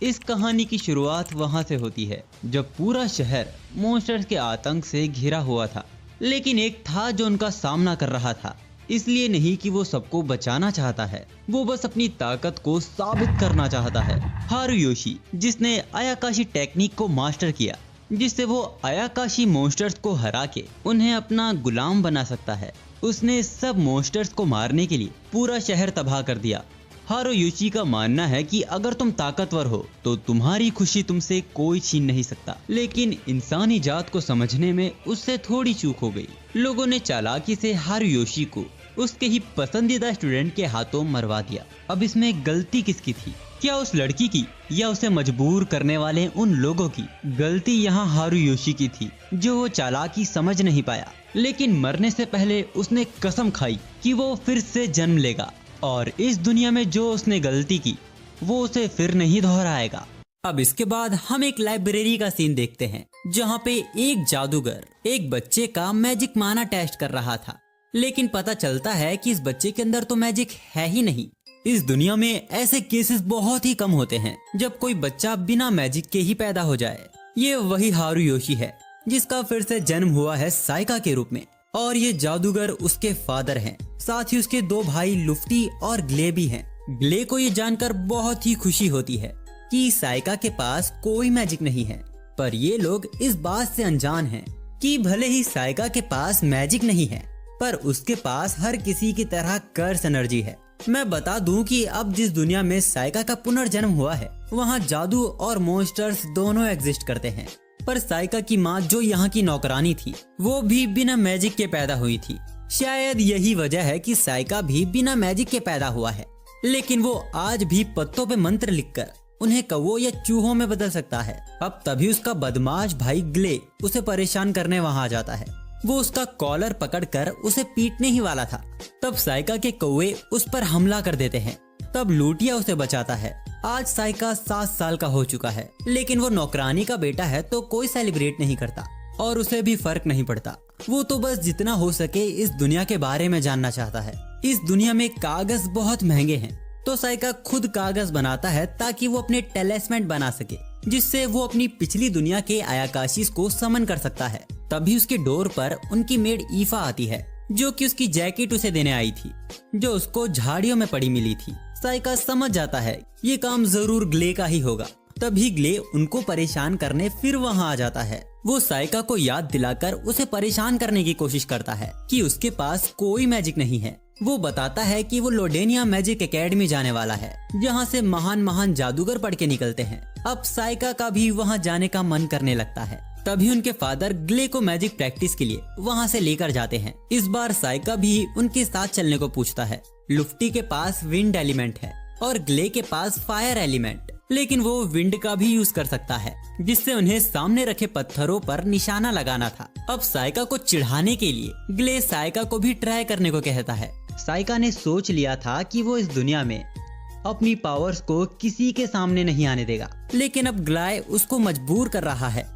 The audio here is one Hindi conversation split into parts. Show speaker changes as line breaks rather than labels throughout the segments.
इस कहानी की शुरुआत वहां से होती है जब पूरा शहर मॉन्स्टर्स के आतंक से घिरा हुआ था। लेकिन एक था जो उनका सामना कर रहा था, इसलिए नहीं कि वो सबको बचाना चाहता है, वो बस अपनी ताकत को साबित करना चाहता है। हारुयोशी, जिसने आयाकाशी टेक्निक को मास्टर किया, जिससे वो आयाकाशी मॉन्स्टर्स को हरा के उन्हें अपना गुलाम बना सकता है, उसने सब मॉन्स्टर्स को मारने के लिए पूरा शहर तबाह कर दिया। हारुयोशी का मानना है कि अगर तुम ताकतवर हो तो तुम्हारी खुशी तुमसे कोई छीन नहीं सकता। लेकिन इंसानी जात को समझने में उससे थोड़ी चूक हो गई। लोगों ने चालाकी से हारुयोशी को उसके ही पसंदीदा स्टूडेंट के हाथों मरवा दिया। अब इसमें गलती किसकी थी? क्या उस लड़की की या उसे मजबूर करने वाले उन लोगों की? गलती यहाँ हारुयोशी की थी, जो वो चालाकी समझ नहीं पाया। लेकिन मरने से पहले उसने कसम खाई कि वो फिर से जन्म लेगा और इस दुनिया में जो उसने गलती की वो उसे फिर नहीं दोहराएगा।
अब इसके बाद हम एक लाइब्रेरी का सीन देखते हैं, जहाँ पे एक जादूगर एक बच्चे का मैजिक माना टेस्ट कर रहा था। लेकिन पता चलता है कि इस बच्चे के अंदर तो मैजिक है ही नहीं। इस दुनिया में ऐसे केसेस बहुत ही कम होते हैं जब कोई बच्चा बिना मैजिक के ही पैदा हो जाए। ये वही हारुयोशी है जिसका फिर से जन्म हुआ है साइका के रूप में, और ये जादूगर उसके फादर हैं। साथ ही उसके दो भाई लुफ्टी और ग्ले भी हैं। ग्ले को ये जानकर बहुत ही खुशी होती है कि साइका के पास कोई मैजिक नहीं है, पर ये लोग इस बात से अनजान हैं कि भले ही साइका के पास मैजिक नहीं है, पर उसके पास हर किसी की तरह कर्स एनर्जी है। मैं बता दूं कि अब जिस दुनिया में साइका का पुनर्जन्म हुआ है, वहाँ जादू और मॉन्स्टर्स दोनों एग्जिस्ट करते हैं। पर साइका की माँ, जो यहाँ की नौकरानी थी, वो भी बिना मैजिक के पैदा हुई थी। शायद यही वजह है कि साइका भी बिना मैजिक के पैदा हुआ है। लेकिन वो आज भी पत्तों पे मंत्र लिखकर उन्हें कौवों या चूहों में बदल सकता है। अब तभी उसका बदमाश भाई ग्ले उसे परेशान करने वहाँ आ जाता है। वो उसका कॉलर पकड़कर उसे पीटने ही वाला था, तब साइका के कौवे उस पर हमला कर देते हैं। तब लूटिया उसे बचाता है। आज साइका 7 साल का हो चुका है, लेकिन वो नौकरानी का बेटा है तो कोई सेलिब्रेट नहीं करता और उसे भी फर्क नहीं पड़ता। वो तो बस जितना हो सके इस दुनिया के बारे में जानना चाहता है। इस दुनिया में कागज बहुत महंगे हैं, तो साइका खुद कागज बनाता है ताकि वो अपने टेलिस्मेंट बना सके, जिससे वो अपनी पिछली दुनिया के आयाकाशीस को समन कर सकता है। तभी उसके डोर पर उनकी मेड ईफा आती है, जो कि उसकी जैकेट उसे देने आई थी, जो उसको झाड़ियों में पड़ी मिली थी। साइका समझ जाता है ये काम जरूर ग्ले का ही होगा। तभी ग्ले उनको परेशान करने फिर वहाँ आ जाता है। वो साइका को याद दिलाकर उसे परेशान करने की कोशिश करता है कि उसके पास कोई मैजिक नहीं है। वो बताता है कि वो लोडेनिया मैजिक एकेडमी जाने वाला है, जहाँ से महान महान जादूगर पढ़ के निकलते हैं। अब साइका का भी वहाँ जाने का मन करने लगता है। तभी उनके फादर ग्ले को मैजिक प्रैक्टिस के लिए वहाँ से लेकर जाते हैं। इस बार साइका भी उनके साथ चलने को पूछता है। लुफ्टी के पास विंड एलिमेंट है और ग्ले के पास फायर एलिमेंट, लेकिन वो विंड का भी यूज कर सकता है, जिससे उन्हें सामने रखे पत्थरों पर निशाना लगाना था। अब साइका को चिढ़ाने के लिए ग्ले साइका को भी ट्राई करने को कहता है।
साइका ने सोच लिया था कि वो इस दुनिया में अपनी पावर्स को किसी के सामने नहीं आने देगा,
लेकिन अब ग्ले उसको मजबूर कर रहा है,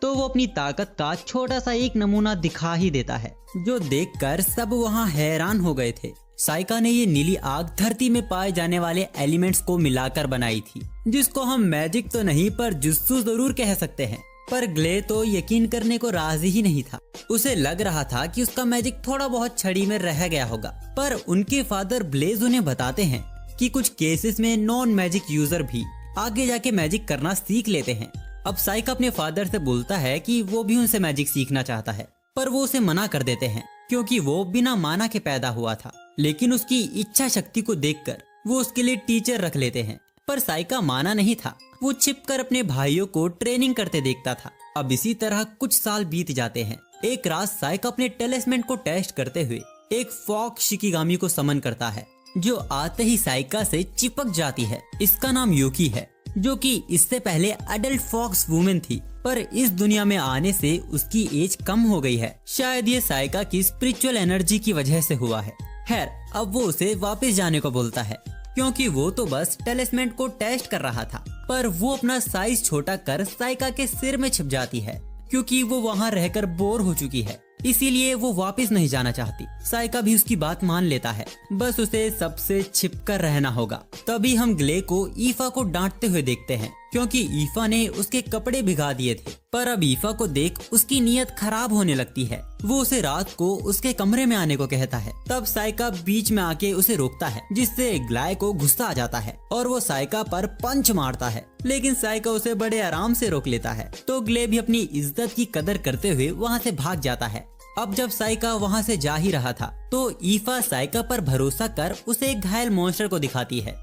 तो वो अपनी ताकत का छोटा सा एक नमूना दिखा ही देता है,
जो देखकर सब वहाँ हैरान हो गए थे। साइका ने ये नीली आग धरती में पाए जाने वाले एलिमेंट्स को मिलाकर बनाई थी, जिसको हम मैजिक तो नहीं पर जुत्सु जरूर कह सकते हैं। पर ग्ले तो यकीन करने को राजी ही नहीं था। उसे लग रहा था कि उसका मैजिक थोड़ा बहुत छड़ी में रह गया होगा। पर उनके फादर ब्लेज उन्हें बताते हैं कि कुछ केसेस में नॉन मैजिक यूजर भी आगे जाके मैजिक करना सीख लेते हैं। अब साइका अपने फादर से बोलता है कि वो भी उनसे मैजिक सीखना चाहता है, पर वो उसे मना कर देते हैं क्योंकि वो बिना माना के पैदा हुआ था। लेकिन उसकी इच्छा शक्ति को देखकर वो उसके लिए टीचर रख लेते हैं। पर साइका माना नहीं था। वो छिपकर अपने भाइयों को ट्रेनिंग करते देखता था। अब इसी तरह कुछ साल बीत जाते हैं। एक रात साइका अपने टेलिस्मेंट को टेस्ट करते हुए एक फॉक्स शिकिगामी को समन करता है, जो आते ही साइका से चिपक जाती है। इसका नाम यूकी है, जो कि इससे पहले अडल्ट फॉक्स वुमेन थी, पर इस दुनिया में आने से उसकी एज कम हो गई है। शायद ये साइका की स्पिरिचुअल एनर्जी की वजह से हुआ है। खैर, अब वो उसे वापस जाने को बोलता है, क्योंकि वो तो बस टेलिस्मेंट को टेस्ट कर रहा था। पर वो अपना साइज छोटा कर साइका के सिर में छिप जाती है, क्योंकि वो वहाँ रहकर बोर हो चुकी है। इसीलिए वो वापस नहीं जाना चाहती। साइका भी उसकी बात मान लेता है, बस उसे सबसे छिपकर रहना होगा। तभी हम ग्ले को ईफा को डांटते हुए देखते हैं। क्योंकि ईफा ने उसके कपड़े भिगा दिए थे। पर अब ईफा को देख उसकी नीयत खराब होने लगती है। वो उसे रात को उसके कमरे में आने को कहता है। तब साइका बीच में आके उसे रोकता है, जिससे ग्ले को गुस्सा आ जाता है और वो साइका पर पंच मारता है। लेकिन साइका उसे बड़े आराम से रोक लेता है। तो ग्ले भी अपनी इज्जत की कदर करते हुए वहाँ से भाग जाता है। अब जब साइका वहाँ से जा ही रहा था तो ईफा साइका पर भरोसा कर उसे एक घायल मॉन्स्टर को दिखाती है।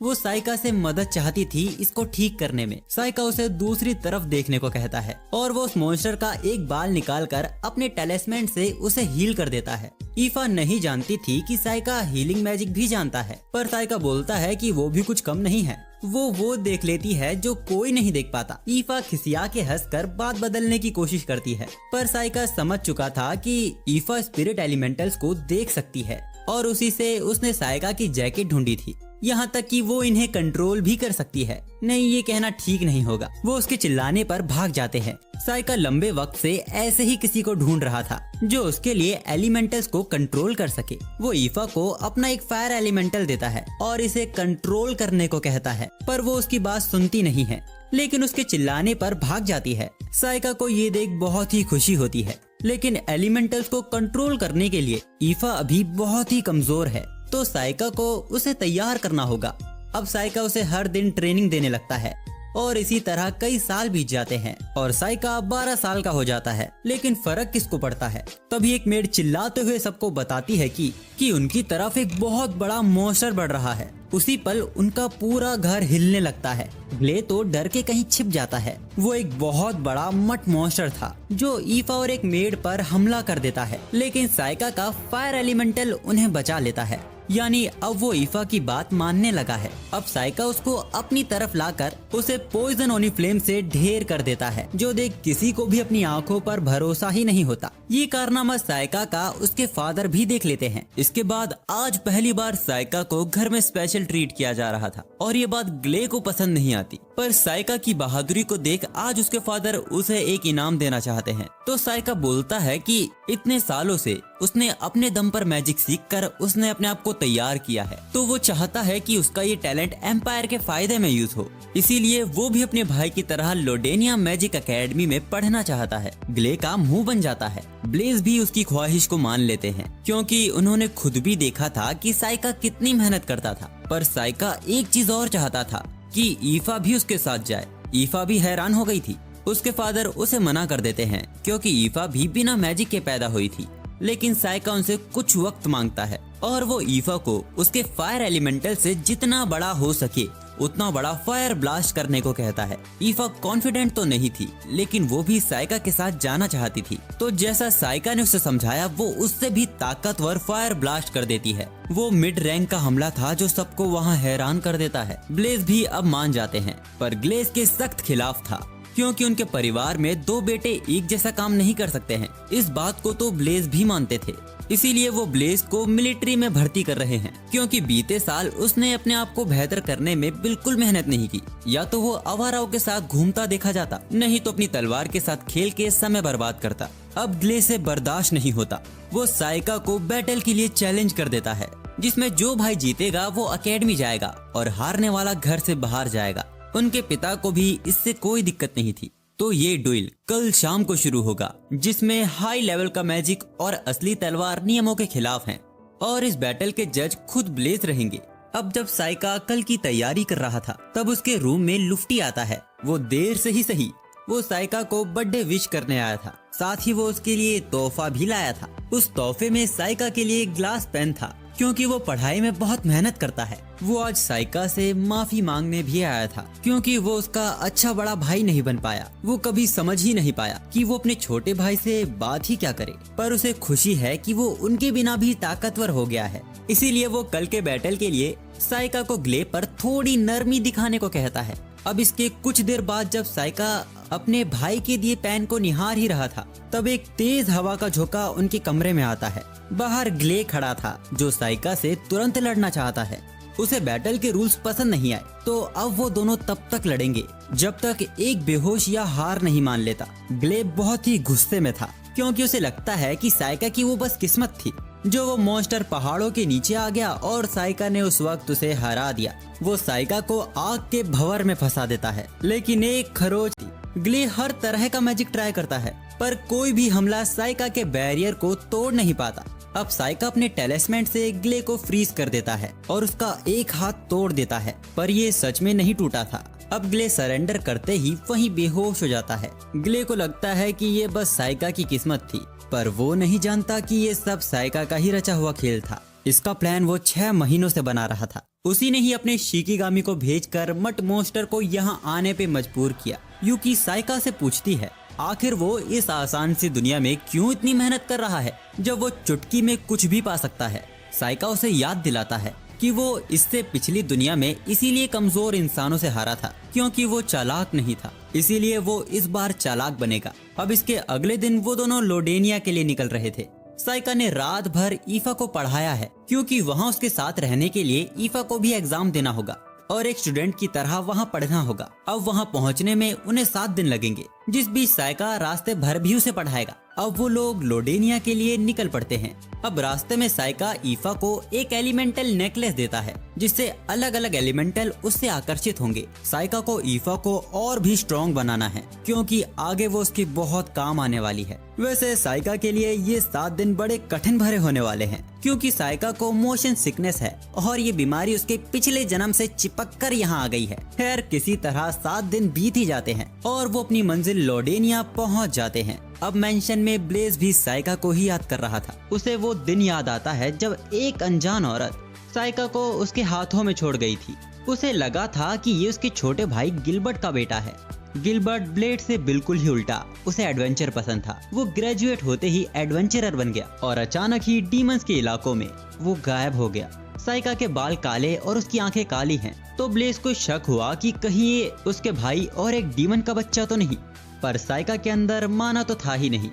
वो साइका से मदद चाहती थी इसको ठीक करने में। साइका उसे दूसरी तरफ देखने को कहता है और वो उस मॉन्स्टर का एक बाल निकाल कर अपने टैलिस्मैन से उसे हील कर देता है। ईफा नहीं जानती थी कि साइका हीलिंग मैजिक भी जानता है, पर साइका बोलता है कि वो भी कुछ कम नहीं है। वो देख लेती है जो कोई नहीं देख पाता। ईफा खिसिया के हंसकर बात बदलने की कोशिश करती है, पर साइका समझ चुका था कि ईफा स्पिरिट एलिमेंटल्स को देख सकती है और उसी से उसने साइका की जैकेट ढूंढी थी। यहाँ तक कि वो इन्हें कंट्रोल भी कर सकती है। नहीं, ये कहना ठीक नहीं होगा। वो उसके चिल्लाने पर भाग जाते हैं। साइका लंबे वक्त से ऐसे ही किसी को ढूंढ रहा था जो उसके लिए एलिमेंटल्स को कंट्रोल कर सके। वो ईफा को अपना एक फायर एलिमेंटल देता है और इसे कंट्रोल करने को कहता है, पर वो उसकी बात सुनती नहीं है, लेकिन उसके चिल्लाने पर भाग जाती है। साइका को ये देख बहुत ही खुशी होती है, लेकिन एलिमेंटल्स को कंट्रोल करने के लिए ईफा अभी बहुत ही कमजोर है, तो साइका को उसे तैयार करना होगा। अब साइका उसे हर दिन ट्रेनिंग देने लगता है और इसी तरह कई साल बीत जाते हैं और साइका 12 साल का हो जाता है। लेकिन फर्क किसको पड़ता है? तभी एक मेड चिल्लाते हुए सबको बताती है कि उनकी तरफ एक बहुत बड़ा मॉन्स्टर बढ़ रहा है। उसी पल उनका पूरा घर हिलने लगता है। ग्ले तो डर के कहीं छिप जाता है। वो एक बहुत बड़ा मट मॉन्स्टर था जो ईफा और एक मेड पर हमला कर देता है, लेकिन साइका का फायर एलिमेंटल उन्हें बचा लेता है। यानी अब वो ईफा की बात मानने लगा है। अब साइका उसको अपनी तरफ लाकर उसे पॉइजन ओनी फ्लेम से ढेर कर देता है, जो देख किसी को भी अपनी आंखों पर भरोसा ही नहीं होता। ये कारनामा साइका का उसके फादर भी देख लेते हैं। इसके बाद आज पहली बार साइका को घर में स्पेशल ट्रीट किया जा रहा था और ये बात ग्ले को पसंद नहीं आती, पर साइका की बहादुरी को देख आज उसके फादर उसे एक इनाम देना चाहते हैं। तो साइका बोलता है कि इतने सालों से उसने अपने दम पर मैजिक सीखकर उसने अपने आप को तैयार किया है, तो वो चाहता है कि उसका ये टैलेंट एम्पायर के फायदे में यूज हो। इसीलिए वो भी अपने भाई की तरह लोडेनिया मैजिक एकेडमी में पढ़ना चाहता है। ग्ले का मुंह बन जाता है। ब्लेज भी उसकी ख्वाहिश को मान लेते हैं, क्योंकि उन्होंने खुद भी देखा था कि साइका कितनी मेहनत करता था। पर साइका एक चीज और चाहता था कि ईफा भी उसके साथ जाए। ईफा भी हैरान हो गई थी। उसके फादर उसे मना कर देते हैं, क्योंकि ईफा भी बिना मैजिक के पैदा हुई थी। लेकिन साइका उनसे कुछ वक्त मांगता है और वो ईफा को उसके फायर एलिमेंटल से जितना बड़ा हो सके उतना बड़ा फायर ब्लास्ट करने को कहता है। ईफा कॉन्फिडेंट तो नहीं थी, लेकिन वो भी साइका के साथ जाना चाहती थी। तो जैसा साइका ने उसे समझाया, वो उससे भी ताकतवर फायर ब्लास्ट कर देती है। वो मिड रैंक का हमला था जो सबको वहाँ हैरान कर देता है। ब्लेज भी अब मान जाते हैं, पर ग्लेज के सख्त खिलाफ था, क्योंकि उनके परिवार में दो बेटे एक जैसा काम नहीं कर सकते हैं। इस बात को तो ब्लेज भी मानते थे। इसीलिए वो ब्लेज को मिलिट्री में भर्ती कर रहे हैं, क्योंकि बीते साल उसने अपने आप को बेहतर करने में बिल्कुल मेहनत नहीं की। या तो वो आवाराओं के साथ घूमता देखा जाता, नहीं तो अपनी तलवार के साथ खेल के समय बर्बाद करता। अब ग्ले से बर्दाश्त नहीं होता। वो साइका को बैटल के लिए चैलेंज कर देता है, जिसमें जो भाई जीतेगा वो एकेडमी जाएगा और हारने वाला घर से बाहर जाएगा। उनके पिता को भी इससे कोई दिक्कत नहीं थी। तो ये ड्यूल कल शाम को शुरू होगा, जिसमें हाई लेवल का मैजिक और असली तलवार नियमों के खिलाफ हैं, और इस बैटल के जज खुद ब्लेज रहेंगे। अब जब साइका कल की तैयारी कर रहा था, तब उसके रूम में लुफ्टी आता है। वो देर से ही सही, वो साइका को बर्थडे विश करने आया था। साथ ही वो उसके लिए तोहफा भी लाया था। उस तोहफे में साइका के लिए एक ग्लास पेन था, क्योंकि वो पढ़ाई में बहुत मेहनत करता है। वो आज साइका से माफी मांगने भी आया था, क्योंकि वो उसका अच्छा बड़ा भाई नहीं बन पाया। वो कभी समझ ही नहीं पाया कि वो अपने छोटे भाई से बात ही क्या करे, पर उसे खुशी है कि वो उनके बिना भी ताकतवर हो गया है। इसीलिए वो कल के बैटल के लिए साइका को ग्ले पर थोड़ी नरमी दिखाने को कहता है। अब इसके कुछ देर बाद जब साइका अपने भाई के दिए पेन को निहार ही रहा था, तब एक तेज हवा का झोंका उनके कमरे में आता है। बाहर ग्ले खड़ा था, जो साइका से तुरंत लड़ना चाहता है। उसे बैटल के रूल्स पसंद नहीं आए, तो अब वो दोनों तब तक लड़ेंगे जब तक एक बेहोश या हार नहीं मान लेता। ग्ले बहुत ही गुस्से में था, क्योंकि उसे लगता है कि साइका की वो बस किस्मत थी। जो वो मॉन्स्टर पहाड़ों के नीचे आ गया और साइका ने उस वक्त उसे हरा दिया। वो साइका को आग के भंवर में फंसा देता है, लेकिन एक खरोच ग्ले हर तरह का मैजिक ट्राई करता है, पर कोई भी हमला साइका के बैरियर को तोड़ नहीं पाता। अब साइका अपने टेलिस्मेंट से ग्ले को फ्रीज कर देता है और उसका एक हाथ तोड़ देता है, पर ये सच में नहीं टूटा था। अब ग्ले सरेंडर करते ही वहीं बेहोश हो जाता है। ग्ले को लगता है कि ये बस साइका की किस्मत थी, पर वो नहीं जानता कि ये सब साइका का ही रचा हुआ खेल था। इसका प्लान वो 6 महीनों से बना रहा था। उसी ने ही अपने शिकिगामी को भेजकर मट मॉन्स्टर को यहाँ आने पे मजबूर किया। यूकी साइका से पूछती है आखिर वो इस आसान सी दुनिया में क्यों इतनी मेहनत कर रहा है जब वो चुटकी में कुछ भी पा सकता है। साइका उसे याद दिलाता है कि वो इससे पिछली दुनिया में इसीलिए कमजोर इंसानों से हारा था क्योंकि वो चालाक नहीं था, इसीलिए वो इस बार चालाक बनेगा। अब इसके अगले दिन वो दोनों लोडेनिया के लिए निकल रहे थे। साइका ने रात भर ईफा को पढ़ाया है क्योंकि वहाँ उसके साथ रहने के लिए ईफा को भी एग्जाम देना होगा और एक स्टूडेंट की तरह वहाँ पढ़ना होगा। अब वहाँ पहुँचने में उन्हें 7 दिन लगेंगे, जिस बीच साइका रास्ते भर भी उसे पढ़ाएगा। अब वो लोग लोडेनिया के लिए निकल पड़ते हैं। अब रास्ते में साइका ईफा को एक एलिमेंटल नेकलेस देता है जिससे अलग अलग एलिमेंटल उससे आकर्षित होंगे। साइका को ईफा को और भी स्ट्रॉन्ग बनाना है क्योंकि आगे वो उसकी बहुत काम आने वाली है। वैसे साइका के लिए ये 7 दिन बड़े कठिन भरे होने वाले हैं क्योंकि साइका को मोशन सिकनेस है और ये बीमारी उसके पिछले जन्म से चिपक कर यहाँ आ गई है। खैर किसी तरह 7 दिन बीत ही जाते हैं और वो अपनी मंजिल लोडेनिया पहुँच जाते हैं। अब मेंशन में ब्लेज भी साइका को ही याद कर रहा था।
उसे वो दिन याद आता है जब एक अनजान औरत साइका को उसके हाथों में छोड़ गई थी। उसे लगा था कि ये उसके छोटे भाई गिलबर्ट का बेटा है। गिलबर्ट ब्लेड से बिल्कुल ही उल्टा, उसे एडवेंचर पसंद था। वो ग्रेजुएट होते ही एडवेंचरर बन गया और अचानक ही डीमंस के इलाकों में वो गायब हो गया। साइका के बाल काले और उसकी आंखें काली हैं, तो ब्लेज को शक हुआ कि कहीं ये उसके भाई और एक डीमन का बच्चा तो नहीं, पर साइका के अंदर माना तो था ही नहीं,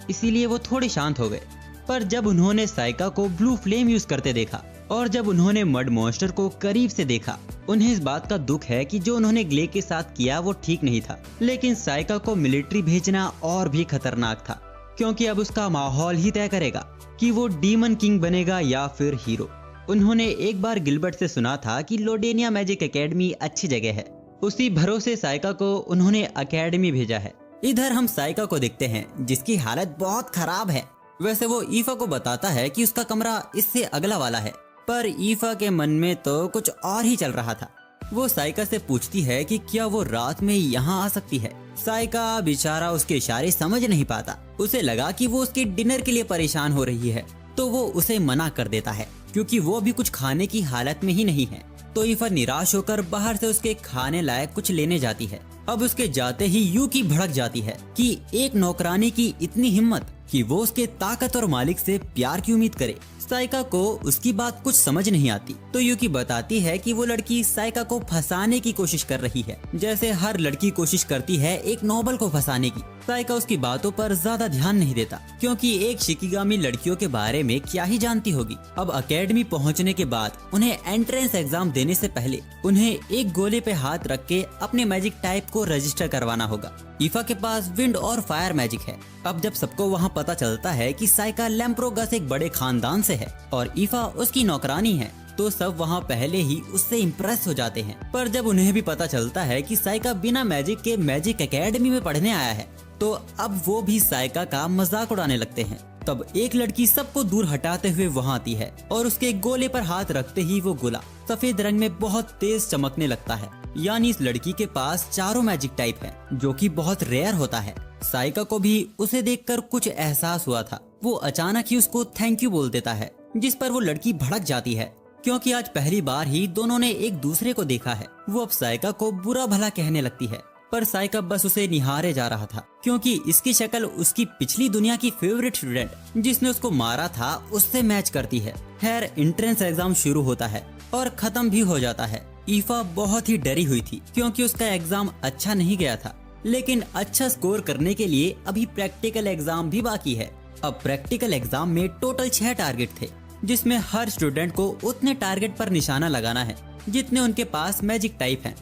इसीलिए वो थोड़े शांत हो गए। पर जब उन्होंने साइका को ब्लू फ्लेम यूज करते देखा और जब उन्होंने मड मॉन्स्टर को करीब से देखा, उन्हें इस बात का दुख है कि जो उन्होंने ग्ले के साथ किया वो ठीक नहीं था। लेकिन साइका को मिलिट्री भेजना और भी खतरनाक था क्योंकि अब उसका माहौल ही तय करेगा कि वो डीमन किंग बनेगा या फिर हीरो। उन्होंने एक बार गिलबर्ट से सुना था कि लोडेनिया मैजिक एकेडमी अच्छी जगह है। उसी भरोसे साइका को उन्होंने एकेडमी भेजा है।
इधर हम साइका को देखते हैं जिसकी हालत बहुत खराब है। वैसे वो ईफा को बताता है कि उसका कमरा इससे अगला वाला है, पर ईफा के मन में तो कुछ और ही चल रहा था। वो साइका से पूछती है कि क्या वो रात में यहाँ आ सकती है। साइका बेचारा उसके इशारे समझ नहीं पाता। उसे लगा कि वो उसके डिनर के लिए परेशान हो रही है, तो वो उसे मना कर देता है क्योंकि वो अभी कुछ खाने की हालत में ही नहीं है। तो ईफा निराश होकर बाहर से उसके खाने लायक कुछ लेने जाती है। अब उसके जाते ही यूकी भड़क जाती है कि एक नौकरानी की इतनी हिम्मत कि वो उसके ताकतवर मालिक से प्यार की उम्मीद करे। साइका को उसकी बात कुछ समझ नहीं आती, तो यूकी बताती है कि वो लड़की साइका को फंसाने की कोशिश कर रही है, जैसे हर लड़की कोशिश करती है एक नोबल को फंसाने की। साइका उसकी बातों पर ज्यादा ध्यान नहीं देता क्योंकि एक शिकिगामी लड़कियों के बारे में क्या ही जानती होगी। अब एकेडमी पहुंचने के बाद उन्हें एंट्रेंस एग्जाम देने से पहले उन्हें एक गोले पे हाथ रख के अपने मैजिक टाइप को रजिस्टर करवाना होगा। ईफा के पास विंड और फायर मैजिक है। अब जब सबको वहाँ पता चलता है कि साइका लैम्प्रोगस एक बड़े खानदान से है और ईफा उसकी नौकरानी है, तो सब वहाँ पहले ही उससे इम्प्रेस हो जाते हैं। पर जब उन्हें भी पता चलता है कि साइका बिना मैजिक के मैजिक एकेडमी में पढ़ने आया है, तो अब वो भी साइका का मजाक उड़ाने लगते हैं। तब एक लड़की सबको दूर हटाते हुए वहाँ आती है और उसके गोले पर हाथ रखते ही वो गोला सफेद रंग में बहुत तेज चमकने लगता है। यानी इस लड़की के पास चारों मैजिक टाइप है, जो कि बहुत रेयर होता है। साइका को भी उसे देखकर कुछ एहसास हुआ था। वो अचानक ही उसको थैंक यू बोल देता है, जिस पर वो लड़की भड़क जाती है क्योंकि आज पहली बार ही दोनों ने एक दूसरे को देखा है। वो अब साइका को बुरा भला कहने लगती है, पर साइका बस उसे निहारे जा रहा था क्योंकि इसकी शक्ल उसकी पिछली दुनिया की फेवरेट स्टूडेंट जिसने उसको मारा था उससे मैच करती है। खैर एंट्रेंस एग्जाम शुरू होता है और खत्म भी हो जाता है। ईफा बहुत ही डरी हुई थी क्योंकि उसका एग्जाम अच्छा नहीं गया था, लेकिन अच्छा स्कोर करने के लिए अभी प्रैक्टिकल एग्जाम भी बाकी है। अब प्रैक्टिकल एग्जाम में टोटल 6 टारगेट थे, जिसमें हर स्टूडेंट को उतने टारगेट पर निशाना लगाना है जितने उनके पास मैजिक टाइप हैं।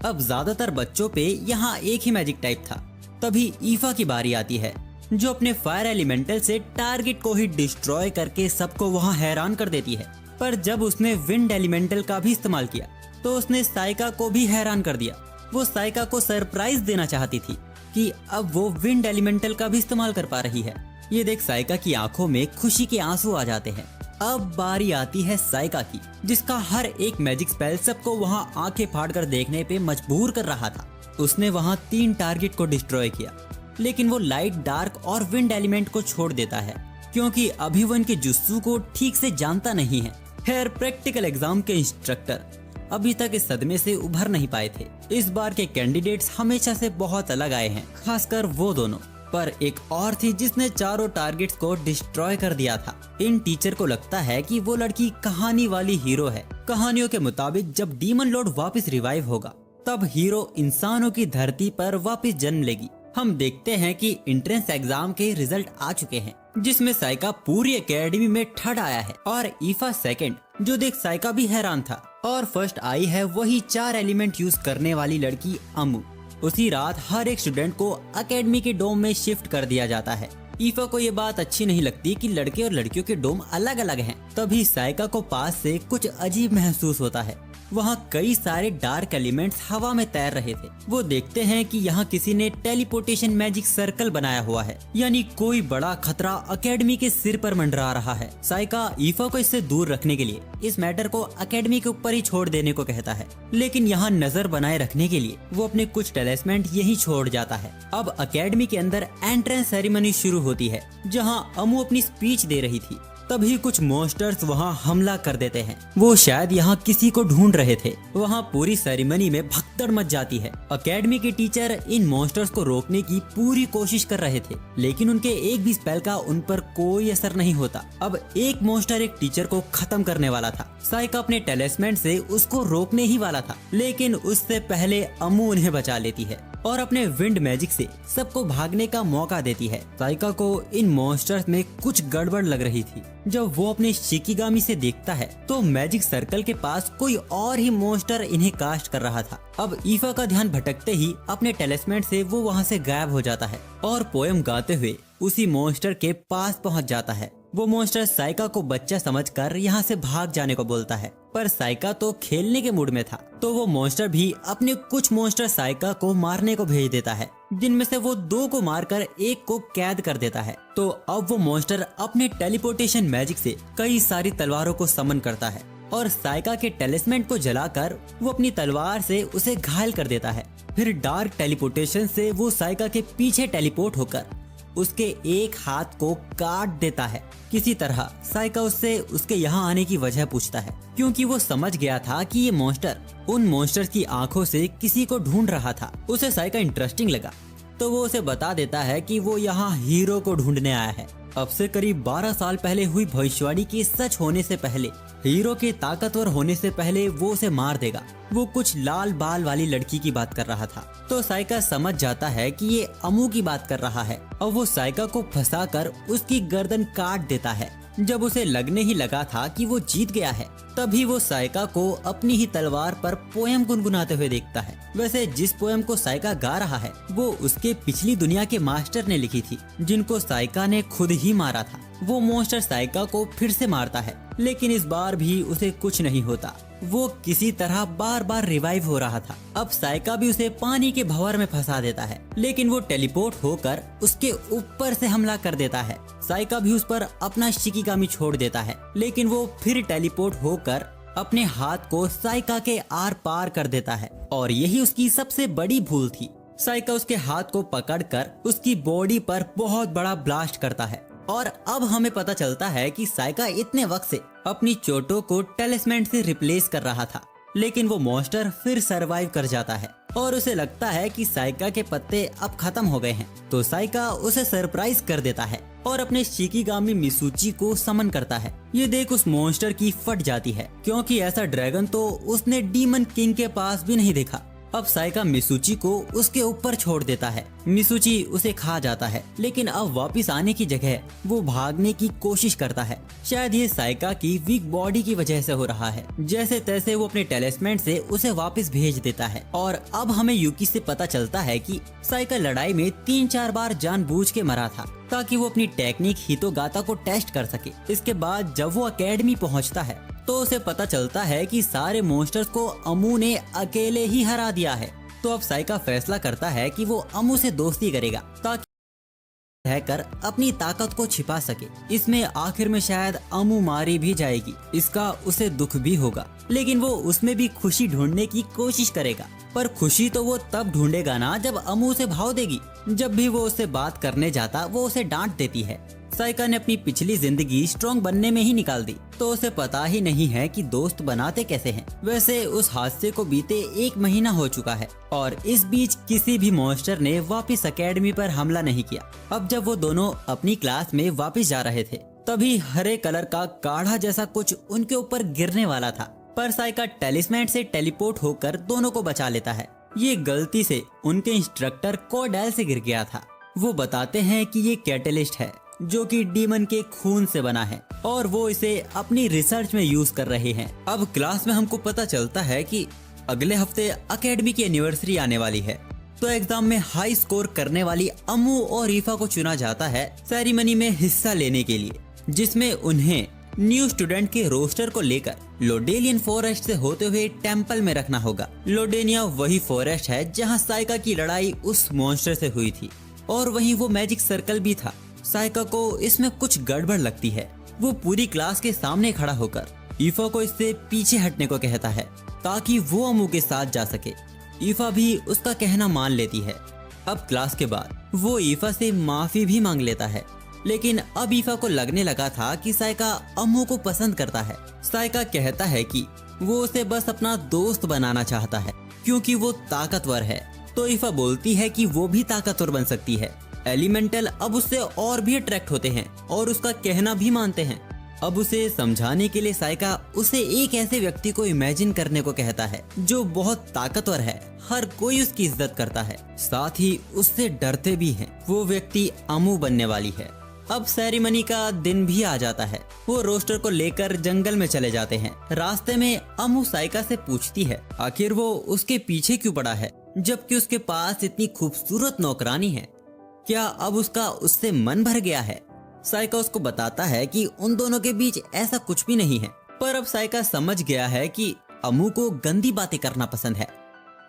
अब ज्यादातर बच्चों पे यहाँ एक ही मैजिक टाइप था। तभी ईफा की बारी आती है। जो अपने फायर एलिमेंटल से टारगेट को ही डिस्ट्रॉय करके सबको वहाँ हैरान कर देती है। पर जब उसने विंड एलिमेंटल का भी इस्तेमाल किया तो उसने साइका को भी हैरान कर दिया। वो साइका को सरप्राइज देना चाहती थी कि अब वो विंड एलिमेंटल का भी इस्तेमाल कर पा रही है। ये देख साइका की आंखों में खुशी के आंसू आ जाते हैं। अब बारी आती है साइका की, जिसका हर एक मैजिक स्पेल सबको वहाँ आंखें फाड़ कर देखने पे मजबूर कर रहा था। उसने वहाँ 3 टारगेट को डिस्ट्रॉय किया, लेकिन वो लाइट, डार्क और विंड एलिमेंट को छोड़ देता है क्योंकि अभी वो इनके जुस्सू को ठीक से जानता नहीं है। खैर, प्रैक्टिकल एग्जाम के इंस्ट्रक्टर अभी तक इस सदमे से उभर नहीं पाए थे। इस बार के कैंडिडेट्स हमेशा से बहुत अलग आए हैं, खासकर वो दोनों। पर एक और थी जिसने चारों टारगेट्स को डिस्ट्रॉय कर दिया था। इन टीचर को लगता है कि वो लड़की कहानी वाली हीरो है। कहानियों के मुताबिक जब डीमन लॉर्ड वापस रिवाइव होगा तब हीरो इंसानों की धरती पर वापस जन्म लेगी। हम देखते हैं कि एंट्रेंस एग्जाम के रिजल्ट आ चुके हैं, जिसमें साइका पूरी एकेडमी में थर्ड आया है और ईफा सेकंड। जो देख साइका भी हैरान था। और फर्स्ट आई है वही 4 एलिमेंट यूज करने वाली लड़की अमू। उसी रात हर एक स्टूडेंट को एकेडमी के डोम में शिफ्ट कर दिया जाता है। ईफा को ये बात अच्छी नहीं लगती कि लड़के और लड़कियों के डोम अलग अलग हैं। तभी साइका को पास से कुछ अजीब महसूस होता है। वहाँ कई सारे डार्क एलिमेंट्स हवा में तैर रहे थे। वो देखते हैं कि यहाँ किसी ने टेलीपोर्टेशन मैजिक सर्कल बनाया हुआ है, यानी कोई बड़ा खतरा एकेडमी के सिर पर मंडरा रहा है। साइका ईफा को इससे दूर रखने के लिए इस मैटर को एकेडमी के ऊपर ही छोड़ देने को कहता है, लेकिन यहाँ नजर बनाए रखने के लिए वो अपने कुछ टेलिस्मेंट यही छोड़ जाता है। अब एकेडमी के अंदर एंट्रेंस सेरेमनी शुरू होती है, जहाँ अमू अपनी स्पीच दे रही थी। तभी कुछ मॉन्स्टर्स वहाँ हमला कर देते हैं। वो शायद यहाँ किसी को ढूंढ रहे थे। वहाँ पूरी सेरेमनी में भगदड़ मच जाती है। एकेडमी के टीचर इन मॉन्स्टर्स को रोकने की पूरी कोशिश कर रहे थे, लेकिन उनके एक भी स्पेल का उन पर कोई असर नहीं होता। अब एक मॉन्स्टर एक टीचर को खत्म करने वाला था। साइका अपने टेलिस्मेंट से उसको रोकने ही वाला था, लेकिन उससे पहले अमू उन्हें बचा लेती है और अपने विंड मैजिक से सबको भागने का मौका देती है। साइका को इन मॉन्स्टर्स में कुछ गड़बड़ लग रही थी। जब वो अपने शिकिगामी से देखता है तो मैजिक सर्कल के पास कोई और ही मॉन्स्टर इन्हें कास्ट कर रहा था। अब ईफा का ध्यान भटकते ही अपने टेलिस्मेंट से वो वहाँ से गायब हो जाता है और पोएम गाते हुए उसी मॉन्स्टर के पास पहुँच जाता है। वो मॉन्स्टर साइका को बच्चा समझकर यहाँ से भाग जाने को बोलता है, पर साइका तो खेलने के मूड में था, तो वो मॉन्स्टर भी अपने कुछ मॉन्स्टर साइका को मारने को भेज देता है, जिनमें से वो 2 को मारकर एक को कैद कर देता है। तो अब वो मॉन्स्टर अपने टेलीपोर्टेशन मैजिक से कई सारी तलवारों को समन करता है और साइका के टेलिस्मेंट को जलाकर वो अपनी तलवार से उसे घायल कर देता है। फिर डार्क टेलीपोर्टेशन से वो साइका के पीछे टेलीपोर्ट होकर उसके एक हाथ को काट देता है। किसी तरह साइका उससे उसके यहाँ आने की वजह पूछता है, क्योंकि वो समझ गया था कि ये मॉन्स्टर उन मॉन्स्टर्स की आंखों से किसी को ढूंढ रहा था। उसे साइका इंटरेस्टिंग लगा, तो वो उसे बता देता है कि वो यहाँ हीरो को ढूंढने आया है। अब से करीब 12 साल पहले हुई भविष्यवाणी के सच होने से पहले, हीरो के ताकतवर होने से पहले वो उसे मार देगा। वो कुछ लाल बाल वाली लड़की की बात कर रहा था, तो साइका समझ जाता है कि ये अमू की बात कर रहा है और वो साइका को फंसाकर उसकी गर्दन काट देता है। जब उसे लगने ही लगा था कि वो जीत गया है, तभी वो साइका को अपनी ही तलवार पर पोएम गुनगुनाते हुए देखता है। वैसे जिस पोएम को साइका गा रहा है वो उसके पिछली दुनिया के मास्टर ने लिखी थी, जिनको साइका ने खुद ही मारा था। वो मॉन्स्टर साइका को फिर से मारता है, लेकिन इस बार भी उसे कुछ नहीं होता। वो किसी तरह बार बार रिवाइव हो रहा था। अब साइका भी उसे पानी के भंवर में फंसा देता है, लेकिन वो टेलीपोर्ट होकर उसके ऊपर से हमला कर देता है। साइका भी उस पर अपना शिकिगामी छोड़ देता है, लेकिन वो फिर टेलीपोर्ट होकर अपने हाथ को साइका के आर पार कर देता है और यही उसकी सबसे बड़ी भूल थी। साइका उसके हाथ को पकड़कर उसकी बॉडी पर बहुत बड़ा ब्लास्ट करता है और अब हमें पता चलता है कि साइका इतने वक्त से अपनी चोटों को टेलिस्मेंट से रिप्लेस कर रहा था, लेकिन वो मॉन्स्टर फिर सरवाइव कर जाता है और उसे लगता है कि साइका के पत्ते अब खत्म हो गए हैं। तो साइका उसे सरप्राइज कर देता है और अपने शिकिगामी मिसूची को समन करता है। ये देख उस मॉन्स्टर की फट जाती है, क्योंकि ऐसा ड्रैगन तो उसने डीमन किंग के पास भी नहीं देखा। अब साइका मिसुची को उसके ऊपर छोड़ देता है। मिसुची उसे खा जाता है, लेकिन अब वापस आने की जगह वो भागने की कोशिश करता है। शायद ये साइका की वीक बॉडी की वजह से हो रहा है। जैसे तैसे वो अपने टेलिस्मेंट से उसे वापस भेज देता है और अब हमें यूकी से पता चलता है कि साइका लड़ाई में 3-4 बार जानबूझ के मरा था ताकि वो अपनी टेक्निक हितोगाता को टेस्ट कर सके। इसके बाद जब वो अकेडमी पहुंचता है तो उसे पता चलता है कि सारे मॉन्स्टर्स को अमू ने अकेले ही हरा दिया है। तो अब साइका फैसला करता है कि वो अमू से दोस्ती करेगा ताकि रहकर अपनी ताकत को छिपा सके। इसमें आखिर में शायद अमू मारी भी जाएगी, इसका उसे दुख भी होगा, लेकिन वो उसमें भी खुशी ढूंढने की कोशिश करेगा। पर खुशी तो वो तब ढूंढेगा ना जब अमू उसे भाव देगी। जब भी वो उससे बात करने जाता वो उसे डांट देती है। साइका ने अपनी पिछली जिंदगी स्ट्रॉन्ग बनने में ही निकाल दी, तो उसे पता ही नहीं है कि दोस्त बनाते कैसे हैं। वैसे उस हादसे को बीते 1 महीना हो चुका है और इस बीच किसी भी मॉन्स्टर ने वापस अकेडमी पर हमला नहीं किया। अब जब वो दोनों अपनी क्लास में वापस जा रहे थे तभी हरे कलर का काढ़ा जैसा कुछ उनके ऊपर गिरने वाला था, पर साइका टेलिस्मेंट से टेलीपोर्ट होकर दोनों को बचा लेता है। ये गलती से उनके इंस्ट्रक्टर कोडेल से गिर गया था। वो बताते हैं कि ये कैटलिस्ट है जो कि डीमन के खून से बना है और वो इसे अपनी रिसर्च में यूज कर रहे हैं। अब क्लास में हमको पता चलता है कि अगले हफ्ते अकेडमी की एनिवर्सरी आने वाली है, तो एग्जाम में हाई स्कोर करने वाली अमू और ईफा को चुना जाता है सेरेमनी में हिस्सा लेने के लिए, जिसमें उन्हें न्यू स्टूडेंट के रोस्टर को लेकर लोडेलियन फॉरेस्ट से होते हुए टेम्पल में रखना होगा। लोडेनिया वही फॉरेस्ट है जहाँ साइका की लड़ाई उस मॉन्स्टर से हुई थी और वहीं वो मैजिक सर्कल भी था। साइका को इसमें कुछ गड़बड़ लगती है। वो पूरी क्लास के सामने खड़ा होकर ईफा को इससे पीछे हटने को कहता है ताकि वो अमू के साथ जा सके। ईफा भी उसका कहना मान लेती है। अब क्लास के बाद वो ईफा से माफी भी मांग लेता है, लेकिन अब ईफा को लगने लगा था कि साइका अमू को पसंद करता है। साइका कहता है कि वो उसे बस अपना दोस्त बनाना चाहता है क्योंकि वो ताकतवर है। तो ईफा बोलती है कि वो भी ताकतवर बन सकती है। एलिमेंटल अब उससे और भी अट्रैक्ट होते हैं और उसका कहना भी मानते हैं। अब उसे समझाने के लिए साइका उसे एक ऐसे व्यक्ति को इमेजिन करने को कहता है जो बहुत ताकतवर है, हर कोई उसकी इज्जत करता है, साथ ही उससे डरते भी हैं। वो व्यक्ति अमू बनने वाली है। अब सेरेमनी का दिन भी आ जाता है। वो रोस्टर को लेकर जंगल में चले जाते हैं। रास्ते में अमू साइका से पूछती है आखिर वो उसके पीछे क्यों पड़ा है जबकि उसके पास इतनी खूबसूरत नौकरानी है। क्या अब उसका उससे मन भर गया है? साइका उसको बताता है कि उन दोनों के बीच ऐसा कुछ भी नहीं है, पर अब साइका समझ गया है कि अमू को गंदी बातें करना पसंद है,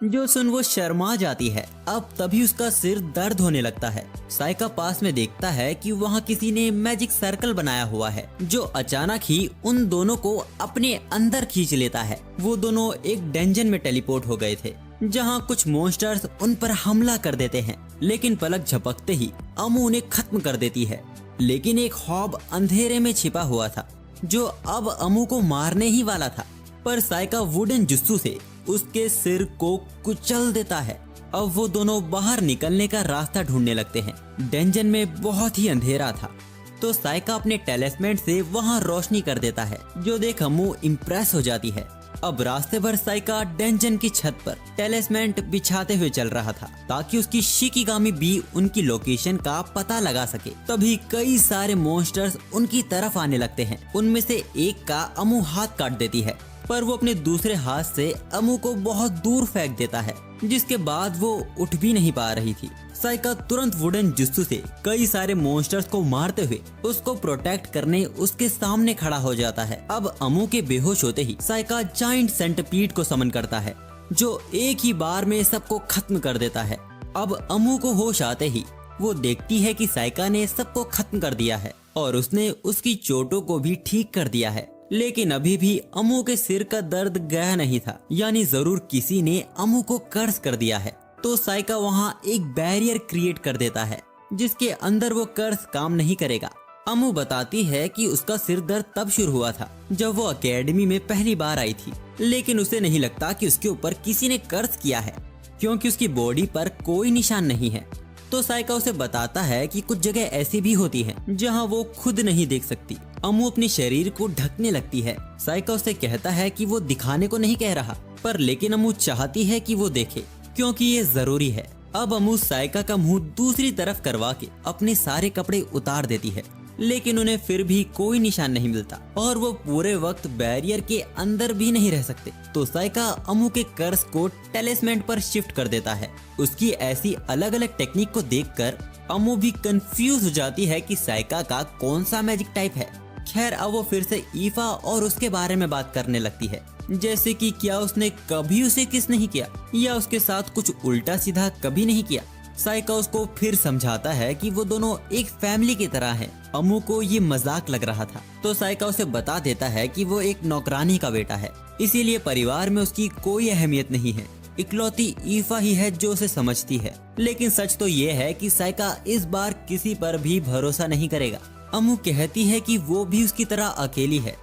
जो सुन वो शर्मा जाती है। अब तभी उसका सिर दर्द होने लगता है। साइका पास में देखता है कि वहाँ किसी ने मैजिक सर्कल बनाया हुआ है जो अचानक ही उन दोनों को अपने अंदर खींच लेता है। वो दोनों एक डंजन में टेलीपोर्ट हो गए थे जहाँ कुछ मॉन्स्टर्स उन पर हमला कर देते हैं, लेकिन पलक झपकते ही अमू उन्हें खत्म कर देती है। लेकिन एक हॉब अंधेरे में छिपा हुआ था जो अब अमू को मारने ही वाला था, पर साइका वुडन जुस्सू से उसके सिर को कुचल देता है। अब वो दोनों बाहर निकलने का रास्ता ढूंढने लगते हैं। डंजन में बहुत ही अंधेरा था, तो साइका अपने टेलिस्मेंट से वहां रोशनी कर देता है, जो देख अमू इम्प्रेस हो जाती है। अब रास्ते भर साइका डंजन की छत पर टेलिस्मेंट बिछाते हुए चल रहा था ताकि उसकी शिकिगामी भी उनकी लोकेशन का पता लगा सके। तभी कई सारे मॉन्स्टर्स उनकी तरफ आने लगते हैं। उनमें से एक का अमू हाथ काट देती है, पर वो अपने दूसरे हाथ से अमू को बहुत दूर फेंक देता है, जिसके बाद वो उठ भी नहीं पा रही थी। साइका तुरंत वुडन जुस्सू से कई सारे मॉन्स्टर्स को मारते हुए उसको प्रोटेक्ट करने उसके सामने खड़ा हो जाता है। अब अमू के बेहोश होते ही साइका जाइंट सेंटिपीड को समन करता है जो एक ही बार में सबको खत्म कर देता है। अब अमू को होश आते ही वो देखती है कि साइका ने सबको खत्म कर दिया है और उसने उसकी चोटों को भी ठीक कर दिया है, लेकिन अभी भी अमू के सिर का दर्द गया नहीं था, यानी जरूर किसी ने अमू को कर्स कर दिया है। तो साइका वहाँ एक बैरियर क्रिएट कर देता है जिसके अंदर वो कर्स काम नहीं करेगा। अमू बताती है कि उसका सिर दर्द तब शुरू हुआ था जब वो अकेडमी में पहली बार आई थी, लेकिन उसे नहीं लगता कि उसके ऊपर किसी ने कर्स किया है क्योंकि उसकी बॉडी पर कोई निशान नहीं है। तो साइका उसे बताता है कि कुछ जगह ऐसी भी होती है जहाँ वो खुद नहीं देख सकती। अमू अपने शरीर को ढकने लगती है। साइका उसे कहता है कि वो दिखाने को नहीं कह रहा, पर लेकिन अमू चाहती है कि वो देखे क्योंकि ये जरूरी है। अब अमू साइका का मुंह दूसरी तरफ करवा के अपने सारे कपड़े उतार देती है, लेकिन उन्हें फिर भी कोई निशान नहीं मिलता और वो पूरे वक्त बैरियर के अंदर भी नहीं रह सकते। तो साइका अमू के कर्स को टेलिस्मेंट पर शिफ्ट कर देता है। उसकी ऐसी अलग अलग टेक्निक को देखकर अमू भी कंफ्यूज हो जाती है कि साइका का कौन सा मैजिक टाइप है। खैर अब वो फिर से ईफा और उसके बारे में बात करने लगती है, जैसे कि क्या उसने कभी उसे किस नहीं किया या उसके साथ कुछ उल्टा सीधा कभी नहीं किया। साइका उसको फिर समझाता है कि वो दोनों एक फैमिली की तरह हैं। अमू को ये मजाक लग रहा था तो साइका उसे बता देता है कि वो एक नौकरानी का बेटा है, इसीलिए परिवार में उसकी कोई अहमियत नहीं है। इकलौती ईफा ही है जो उसे समझती है। लेकिन सच तो ये है कि साइका इस बार किसी पर भी भरोसा नहीं करेगा। अमू कहती है कि वो भी उसकी तरह अकेली है।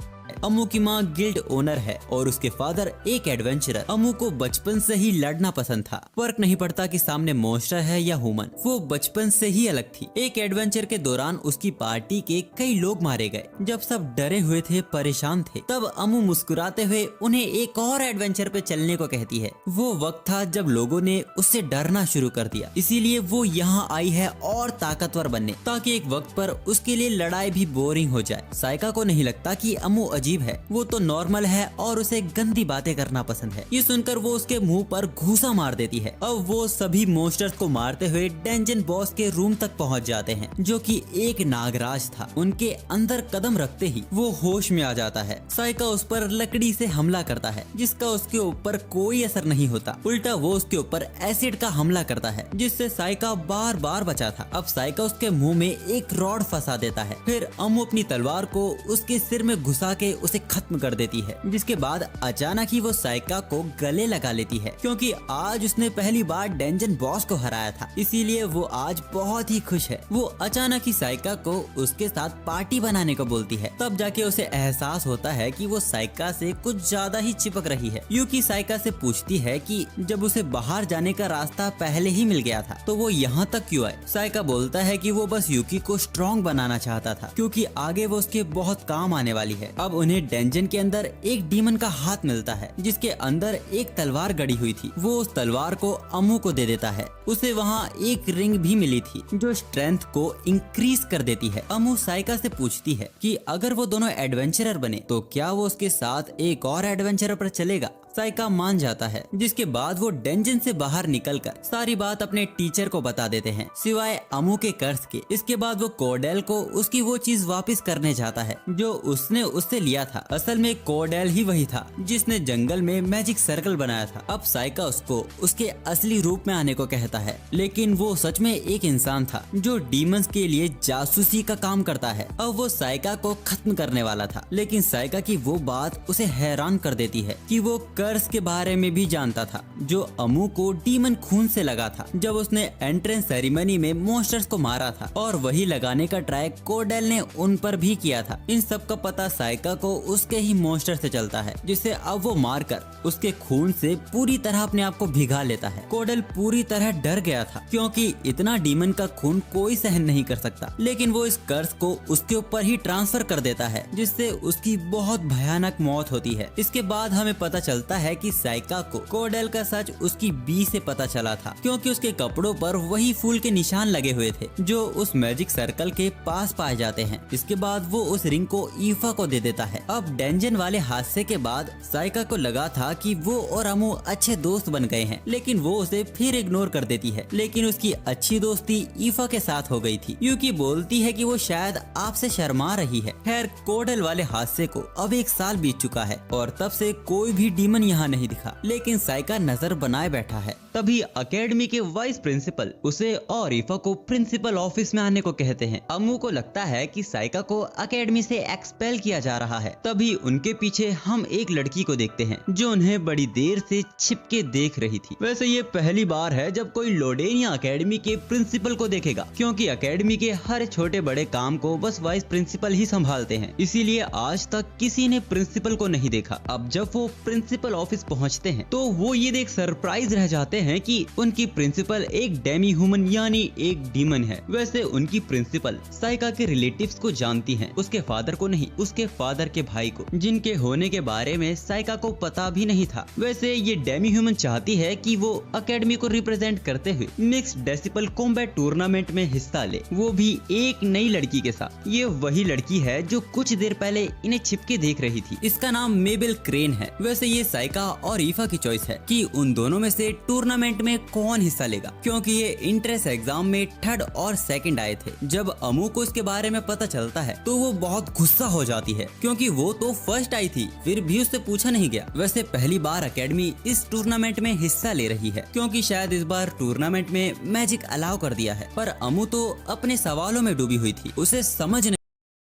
अमू की माँ गिल्ड ओनर है और उसके फादर एक एडवेंचरर। अमू को बचपन से ही लड़ना पसंद था, फर्क नहीं पड़ता कि सामने मॉन्स्टर है या ह्यूमन, वो बचपन से ही अलग थी। एक एडवेंचर के दौरान उसकी पार्टी के कई लोग मारे गए। जब सब डरे हुए थे, परेशान थे, तब अमू मुस्कुराते हुए उन्हें एक और एडवेंचर पे चलने को कहती है। वो वक्त था जब लोगों ने उससे डरना शुरू कर दिया, इसीलिए वो यहाँ आई है और ताकतवर बनने, ताकि एक वक्त पर उसके लिए लड़ाई भी बोरिंग हो जाए। साइका को नहीं लगता कि अमू अजीब है, वो तो नॉर्मल है और उसे गंदी बातें करना पसंद है। ये सुनकर वो उसके मुंह पर घूसा मार देती है। अब वो सभी मॉन्स्टर्स को मारते हुए डंजन बॉस के रूम तक पहुंच जाते हैं, जो कि एक नागराज था। उनके अंदर कदम रखते ही वो होश में आ जाता है। साइका उस पर लकड़ी से हमला करता है, जिसका उसके ऊपर कोई असर नहीं होता, उल्टा वो उसके ऊपर एसिड का हमला करता है, जिससे साइका बार बार बचा था। अब साइका उसके मुंह में एक रॉड फंसा देता है। फिर अमू अपनी तलवार को उसके सिर में घुसा के उसे खत्म कर देती है, जिसके बाद अचानक ही वो साइका को गले लगा लेती है, क्योंकि आज उसने पहली बार डंजन बॉस को हराया था, इसीलिए वो आज बहुत ही खुश है। वो अचानक ही साइका को उसके साथ पार्टी बनाने को बोलती है। तब जाके उसे एहसास होता है कि वो साइका से कुछ ज्यादा ही चिपक रही है। यूकी साइका से पूछती है कि जब उसे बाहर जाने का रास्ता पहले ही मिल गया था तो वो यहाँ तक क्यों आए। साइका बोलता है कि वो बस यूकी को स्ट्रॉन्ग बनाना चाहता था, क्योंकि आगे वो उसके बहुत काम आने वाली है। अब उन्हें डंजन के अंदर एक डीमन का हाथ मिलता है, जिसके अंदर एक तलवार गड़ी हुई थी। वो उस तलवार को अमू को दे देता है। उसे वहाँ एक रिंग भी मिली थी जो स्ट्रेंथ को इंक्रीज कर देती है। अमू साइका से पूछती है कि अगर वो दोनों एडवेंचरर बने तो क्या वो उसके साथ एक और एडवेंचरर पर चलेगा। साइका मान जाता है, जिसके बाद वो डंजन से बाहर निकलकर सारी बात अपने टीचर को बता देते हैं, सिवाय अमू के कर्ज के। इसके बाद वो कोडेल को उसकी वो चीज वापस करने जाता है जो उसने उससे लिया था। असल में कोडेल ही वही था जिसने जंगल में मैजिक सर्कल बनाया था। अब साइका उसको उसके असली रूप में आने को कहता है, लेकिन वो सच में एक इंसान था जो डीमंस के लिए जासूसी का काम करता है। अब वो साइका को खत्म करने वाला था, लेकिन साइका की वो बात उसे हैरान कर देती है कि वो कर्स के बारे में भी जानता था, जो अमू को डीमन खून से लगा था जब उसने एंट्रेंस सेरेमनी में मॉन्स्टर्स को मारा था, और वही लगाने का ट्राई कोडेल ने उन पर भी किया था। इन सब का पता साइका को उसके ही मॉन्स्टर से चलता है, जिसे अब वो मारकर उसके खून से पूरी तरह अपने आप को भिगा लेता है। कोडेल पूरी तरह डर गया था, क्योंकि इतना डीमन का खून कोई सहन नहीं कर सकता, लेकिन वो इस कर्स को उसके ऊपर ही ट्रांसफर कर देता है, जिससे उसकी बहुत भयानक मौत होती है। इसके बाद हमें पता चलता है कि साइका को कोडेल का सच उसकी बी से पता चला था, क्योंकि उसके कपड़ों पर वही फूल के निशान लगे हुए थे जो उस मैजिक सर्कल के पास पाए जाते हैं। इसके बाद वो उस रिंग को ईफा को दे देता है। अब डंजन वाले हादसे के बाद साइका को लगा था कि वो और अमू अच्छे दोस्त बन गए हैं, लेकिन वो उसे फिर इग्नोर कर देती है। लेकिन उसकी अच्छी दोस्ती ईफा के साथ हो गई थी। यूकी बोलती है कि वो शायद आपसे शर्मा रही है। खैर कोडेल वाले हादसे को अब 1 साल बीत चुका है और तब से कोई भी डीमन यहाँ नहीं दिखा, लेकिन साइका नजर बनाए बैठा है।
तभी अकेडमी के वाइस प्रिंसिपल उसे और ईफा को प्रिंसिपल ऑफिस में आने को कहते हैं। अमू को लगता है कि साइका को अकेडमी से एक्सपेल किया जा रहा है। तभी उनके पीछे हम एक लड़की को देखते हैं जो उन्हें बड़ी देर से छिपके देख रही थी। वैसे ये पहली बार है जब कोई लोडेनिया अकेडमी के प्रिंसिपल को देखेगा, क्योंकि अकेडमी के हर छोटे बड़े काम को बस वाइस प्रिंसिपल ही संभालते हैं, इसीलिए आज तक किसी ने प्रिंसिपल को नहीं देखा। अब जब वो प्रिंसिपल प्रिंसिपल ऑफिस पहुंचते हैं तो वो ये देख सरप्राइज रह जाते हैं कि उनकी प्रिंसिपल एक डेमी ह्यूमन यानी एक डीमन है। वैसे उनकी प्रिंसिपल साइका के रिलेटिव्स को जानती हैं, उसके फादर को नहीं, उसके फादर के भाई को, जिनके होने के बारे में साइका को पता भी नहीं था। वैसे ये डेमी ह्यूमन चाहती है कि वो एकेडमी को रिप्रेजेंट करते हुए मिक्स्ड डेसिबल कॉम्बैट टूर्नामेंट में हिस्सा ले, वो भी एक नई लड़की के साथ। ये वही लड़की है जो कुछ देर पहले इन्हें छिपके देख रही थी।
इसका नाम मेबल क्रेन है। वैसे ये साइका और ईफा की चॉइस है कि उन दोनों में से टूर्नामेंट में कौन हिस्सा लेगा, क्योंकि ये इंट्रेंस एग्जाम में 3rd और 2nd आए थे। जब अमू को इसके बारे में पता चलता है तो वो बहुत गुस्सा हो जाती है, क्योंकि वो तो फर्स्ट आई थी, फिर भी उससे पूछा नहीं गया। वैसे पहली बार एकेडमी इस टूर्नामेंट में हिस्सा ले रही है, क्योंकि शायद इस बार टूर्नामेंट में मैजिक अलाउ कर दिया है। पर अमू तो अपने सवालों में डूबी हुई थी, उसे समझ